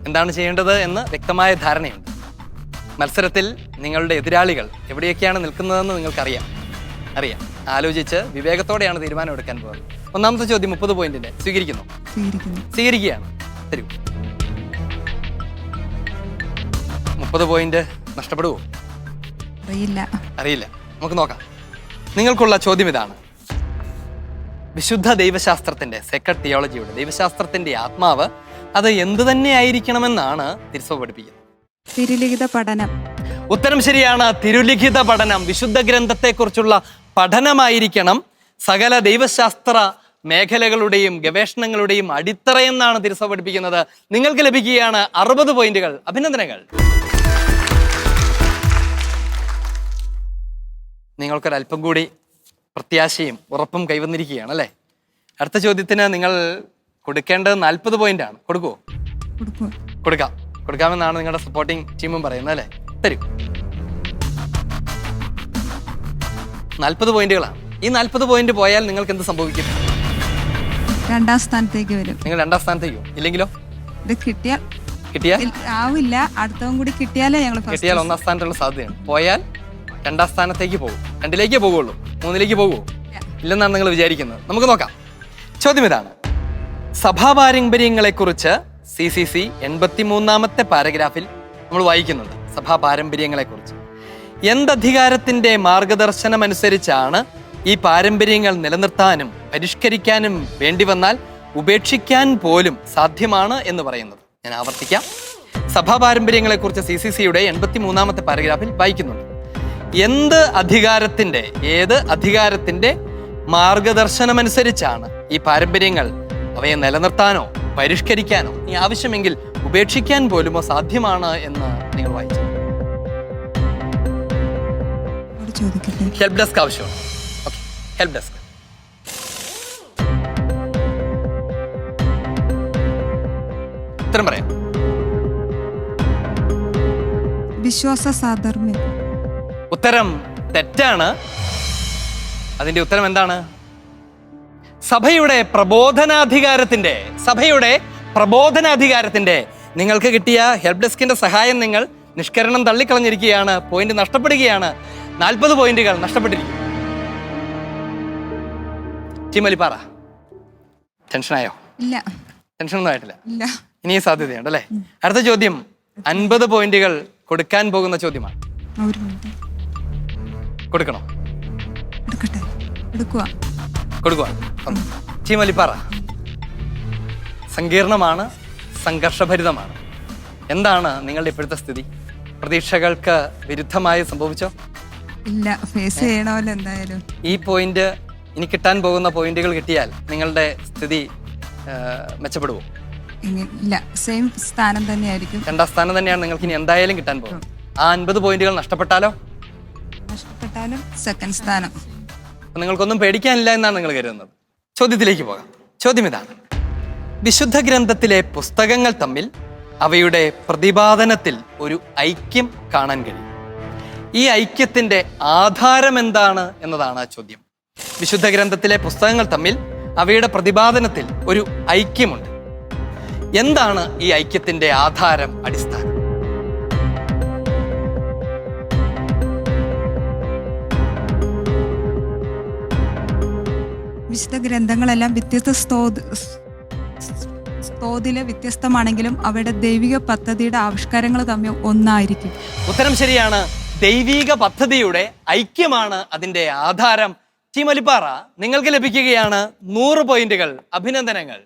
എന്താണ് ചെയ്യേണ്ടത് എന്ന് വ്യക്തമായ ധാരണയുണ്ട്. മത്സരത്തിൽ നിങ്ങളുടെ എതിരാളികൾ എവിടെയൊക്കെയാണ് നിൽക്കുന്നതെന്ന് നിങ്ങൾക്കറിയാം. ആലോചിച്ച് വിവേകത്തോടെയാണ് തീരുമാനം എടുക്കാൻ പോകുന്നത്. ഒന്നാമത്തെ ചോദ്യം 30 പോയിന്റിന്റെ സ്വീകരിക്കുകയാണ്. തരൂ. 30 പോയിന്റ് നഷ്ടപ്പെടുവോ? അറിയില്ല. നമുക്ക് നോക്കാം. നിങ്ങൾക്കുള്ള ചോദ്യം ഇതാണ്: വിശുദ്ധ ദൈവശാസ്ത്രത്തിന്റെ സെക്രഡ് തിയോളജിയുടെ ദൈവശാസ്ത്രത്തിന്റെ ആത്മാവ് അത് എന്ത് തന്നെ ആയിരിക്കണമെന്നാണ് തിരുസഭ പഠിപ്പിക്കുന്നത്? തിരുലിഖിത പഠനം. ഉത്തരം ശരിയാണ്. തിരുലിഖിത പഠനം, വിശുദ്ധ ഗ്രന്ഥത്തെക്കുറിച്ചുള്ള പഠനമായിരിക്കണം സകല ദൈവശാസ്ത്ര മേഖലകളുടെയും ഗവേഷണങ്ങളുടെയും അടിത്തറയെന്നാണ് തിരുസഭ പഠിപ്പിക്കുന്നത്. നിങ്ങൾക്ക് ലഭിക്കുകയാണ് 60 പോയിന്റുകൾ. അഭിനന്ദനങ്ങൾ. നിങ്ങൾക്കൊരല്പം കൂടി പ്രത്യാശയും ഉറപ്പും കൈവന്നിരിക്കുകയാണ് അല്ലേ? അടുത്ത ചോദ്യത്തിന് നിങ്ങൾ കൊടുക്കേണ്ടത് 40 പോയിന്റ് ആണ്. കൊടുക്കാമെന്നാണ് നിങ്ങളുടെ സപ്പോർട്ടിംഗ് ടീമും പറയുന്നത് അല്ലേ? തരൂ. 40 പോയിന്റുകളാണ്. ഈ 40 പോയിന്റ് പോയാൽ നിങ്ങൾക്ക് എന്ത് സംഭവിക്കും? 2ാം സ്ഥാനത്തേക്ക് വരും. നിങ്ങൾ 2ാം സ്ഥാനത്തേക്കോ? ഇല്ലെങ്കിലോ? ഇത് കിട്ടിയാൽ ആവില്ല. അടുത്തതും കൂടി കിട്ടിയാൽ 1ാം സ്ഥാനത്തുള്ള സാധ്യതയാണ്. പോയാൽ 2ാം സ്ഥാനത്തേക്ക് പോകും. 2ലേക്കേ പോകുള്ളൂ, 3ലേക്ക് പോകുമോ? ഇല്ലെന്നാണ് നിങ്ങൾ വിചാരിക്കുന്നത്. നമുക്ക് നോക്കാം. ചോദ്യം ഇതാണ്: സഭാ പാരമ്പര്യങ്ങളെക്കുറിച്ച് CCC 83-ാമത്തെ പാരഗ്രാഫിൽ നമ്മൾ വായിക്കുന്നുണ്ട്. സഭാ പാരമ്പര്യങ്ങളെക്കുറിച്ച് എന്തധികാരത്തിന്റെ മാർഗദർശനമനുസരിച്ചാണ് ഈ പാരമ്പര്യങ്ങൾ നിലനിർത്താനും പരിഷ്കരിക്കാനും വേണ്ടി വന്നാൽ ഉപേക്ഷിക്കാൻ പോലും സാധ്യമാണ് എന്ന് പറയുന്നത്? ഞാൻ ആവർത്തിക്കാം. സഭാ പാരമ്പര്യങ്ങളെക്കുറിച്ച് CCCയുടെ 83-ാമത്തെ പാരഗ്രാഫിൽ വായിക്കുന്നുണ്ട്. ഏത് അധികാരത്തിന്റെ മാർഗദർശനമനുസരിച്ചാണ് ഈ പാരമ്പര്യങ്ങൾ അവയെ നിലനിർത്താനോ പരിഷ്കരിക്കാനോ ഈ ആവശ്യമെങ്കിൽ ഉപേക്ഷിക്കാൻ പോലുമോ സാധ്യമാണ് എന്ന് നിങ്ങൾ വായിച്ചു? ഹെൽപ്പ് ഡെസ്ക് ആവശ്യമാണ്. Okay, help desk. ഉത്തരം പറയാം. വിശ്വാസ സാധർമ്മ്യം. ഉത്തരം തെറ്റാണ്. അതിന്റെ ഉത്തരം എന്താണ്? സഭയുടെ പ്രബോധനാധികാരത്തിന്റെ നിങ്ങൾക്ക് കിട്ടിയ ഹെൽപ്പ് ഡെസ്കിന്റെ സഹായം നിങ്ങൾ നിഷ്കരണം തള്ളിക്കളഞ്ഞിരിക്കുകയാണ്. പോയിന്റ് നഷ്ടപ്പെടുകയാണ്. 40 പോയിന്റുകൾ നഷ്ടപ്പെട്ടിരിക്കും. മലിപ്പാറ ടെൻഷനായോ? ഇല്ല, ടെൻഷനൊന്നും ആയിട്ടില്ല. ഇനിയും സാധ്യതയുണ്ട് അല്ലേ? അടുത്ത ചോദ്യം 50 പോയിന്റുകൾ കൊടുക്കാൻ പോകുന്ന ചോദ്യമാണ്. കൊടുക്കണോ? കൊടുക്കുക. മലിപ്പാറ സങ്കീർണമാണ്, സംഘർഷഭരിതമാണ്. എന്താണ് നിങ്ങളുടെ ഇപ്പോഴത്തെ സ്ഥിതി? പ്രതീക്ഷകൾക്ക് വിരുദ്ധമായി സംഭവിച്ചോ? ഇല്ല, ഫേസ് ചെയ്യണമല്ലോ എന്തായാലും. ഈ പോയിന്റ് ഇനി കിട്ടാൻ പോകുന്ന പോയിന്റുകൾ കിട്ടിയാൽ നിങ്ങളുടെ സ്ഥിതി മെച്ചപ്പെടുമോ? ഇല്ല, സെയിം സ്ഥാനം തന്നെയായിരിക്കും. 2ാം സ്ഥാനം തന്നെയാണ് നിങ്ങൾക്ക് ഇനി എന്തായാലും കിട്ടാൻ പോകുന്നത്. ആ 50 പോയിന്റുകൾ നഷ്ടപ്പെട്ടാലോ? നഷ്ടപ്പെട്ടാലും സെക്കൻഡ് സ്ഥാനം. നിങ്ങൾക്കൊന്നും പേടിക്കാനില്ല എന്നാണ് നിങ്ങൾ കരുതുന്നത്. ചോദ്യത്തിലേക്ക് പോകാം. ചോദ്യം ഇതാണ്: വിശുദ്ധ ഗ്രന്ഥത്തിലെ പുസ്തകങ്ങൾ തമ്മിൽ അവയുടെ പ്രതിപാദനത്തിൽ ഒരു ഐക്യം കാണാൻ കഴിയും. ഈ ഐക്യത്തിന്റെ ആധാരം എന്താണ് എന്നതാണ് ആ ചോദ്യം. വിശുദ്ധ ഗ്രന്ഥത്തിലെ പുസ്തകങ്ങൾ തമ്മിൽ അവയുടെ പ്രതിപാദനത്തിൽ ഒരു ഐക്യമുണ്ട്. എന്താണ് ഈ ഐക്യത്തിന്റെ ആധാരം, അടിസ്ഥാനം? വിശുദ്ധ ഗ്രന്ഥങ്ങളെല്ലാം വ്യത്യസ്ത തോതില് വ്യത്യസ്തമാണെങ്കിലും അവയുടെ ദൈവിക പദ്ധതിയുടെ ആവിഷ്കാരങ്ങൾ തമ്മിൽ ഒന്നായിരിക്കും. ഉത്തരം ശരിയാണ്. ദൈവിക പദ്ധതിയുടെ ഐക്യമാണ് അതിന്റെ ആധാരം. ടീം ഒലിപ്പാറ, നിങ്ങൾക്ക് ലഭിക്കുകയാണ് 100 പോയിന്റുകൾ. അഭിനന്ദനങ്ങൾ.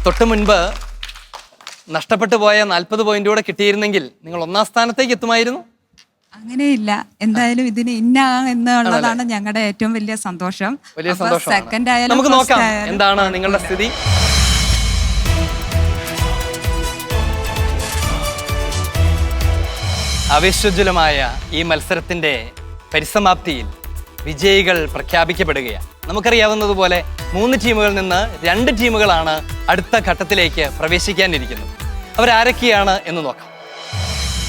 തൊട്ടു മുൻപ് നഷ്ടപ്പെട്ടു പോയ 40 പോയിന്റ് കൂടെ കിട്ടിയിരുന്നെങ്കിൽ നിങ്ങൾ 1ാം സ്ഥാനത്തേക്ക് എത്തുമായിരുന്നു. അങ്ങനെയില്ല, എന്തായാലും ഇതിന് ഇന്ന എന്നുള്ളതാണ് ഞങ്ങളുടെ ഏറ്റവും വലിയ സന്തോഷം. വലിയ സന്തോഷം. സെക്കൻഡ് ആയാലും നമുക്ക് നോക്കാം എന്താണ് നിങ്ങളുടെ സ്ഥിതി. അവിശ്വജ്വലമായ ഈ മത്സരത്തിന്റെ പരിസമാപ്തിയിൽ വിജയികൾ പ്രഖ്യാപിക്കപ്പെടുകയാണ്. നമുക്കറിയാവുന്നതുപോലെ 3 ടീമുകളിൽ നിന്ന് 2 ടീമുകളാണ് അടുത്ത ഘട്ടത്തിലേക്ക് പ്രവേശിക്കാനിരിക്കുന്നത്. അവരാരൊക്കെയാണ് എന്ന് നോക്കാം.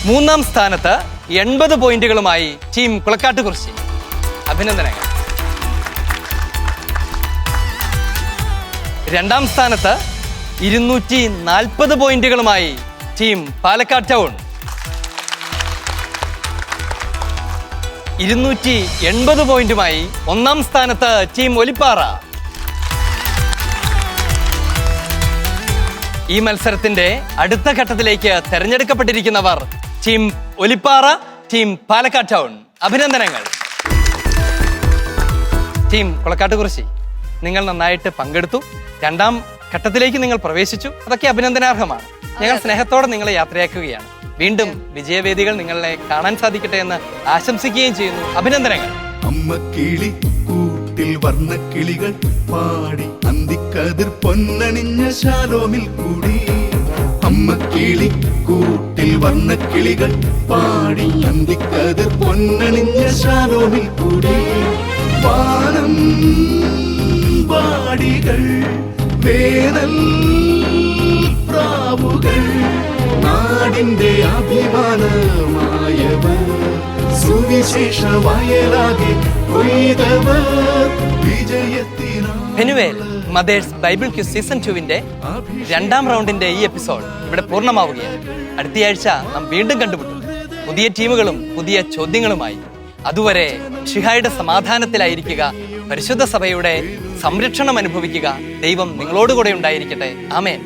3ാം സ്ഥാനത്ത് 80 പോയിന്റുകളുമായി ടീം കുളക്കാട്ടുകുറിശി. അഭിനന്ദനങ്ങൾ. 2ാം സ്ഥാനത്ത് 240 പോയിന്റുകളുമായി ടീം പാലക്കാട് ടൗൺ. 280 പോയിന്റുമായി 1ാം സ്ഥാനത്ത് ടീം ഒലിപ്പാറ. ഈ മത്സരത്തിന്റെ അടുത്ത ഘട്ടത്തിലേക്ക് തെരഞ്ഞെടുക്കപ്പെട്ടിരിക്കുന്നവർ team Olippara, team Palakkad town. അഭിനന്ദനങ്ങൾ. ടീം കുളക്കാട്ടുകുറിശി, നിങ്ങൾ നന്നായിട്ട് പങ്കെടുത്തു. 2ാം ഘട്ടത്തിലേക്ക് നിങ്ങൾ പ്രവേശിച്ചു. അതൊക്കെ അഭിനന്ദനാർഹമാണ്. ഞങ്ങൾ സ്നേഹത്തോടെ നിങ്ങളെ യാത്രയാക്കുകയാണ്. വീണ്ടും വിജയവേദികൾ നിങ്ങളെ കാണാൻ സാധിക്കട്ടെ എന്ന് ആശംസിക്കുകയും ചെയ്യുന്നു. അഭിനന്ദനങ്ങൾ. അമ്മ കിളി കൂട്ടിൽ വർണ്ണക്കിളികൾ പാടി അന്തിക്കതിർ പൊന്നണിഞ്ഞ ശാലോമിൽ കൂടി. അമ്മ കിളി കൂട്ടിൽ വർണ്ണക്കിളികൾ പാടി അന്തിക്കതിർ പൊന്നണിഞ്ഞ ശാലോമിൽ കൂടി. വാനം പാടികൾ വേനൽ പ്രാവുകൾ നാടിന്റെ അഭിമാനമായവർ സുവിശേഷ വയലാകെ കൊയ്തവർ വിജയത്തിനാ. Penuel mothers Bible quiz season 2-ന്റെ 2ാം റൗണ്ടിന്റെ ഈ എപ്പിസോഡ് ഇവിടെ പൂർണ്ണമാവുകയാണ്. അടുത്തയാഴ്ച നാം വീണ്ടും കണ്ടുമുട്ടും പുതിയ ടീമുകളും പുതിയ ചോദ്യങ്ങളുമായി. അതുവരെ മിശിഹായുടെ സമാധാനത്തിലായിരിക്കുക, പരിശുദ്ധ സഭയുടെ സംരക്ഷണം അനുഭവിക്കുക. ദൈവം നിങ്ങളോടുകൂടെ ഉണ്ടായിരിക്കട്ടെ. ആമേൻ.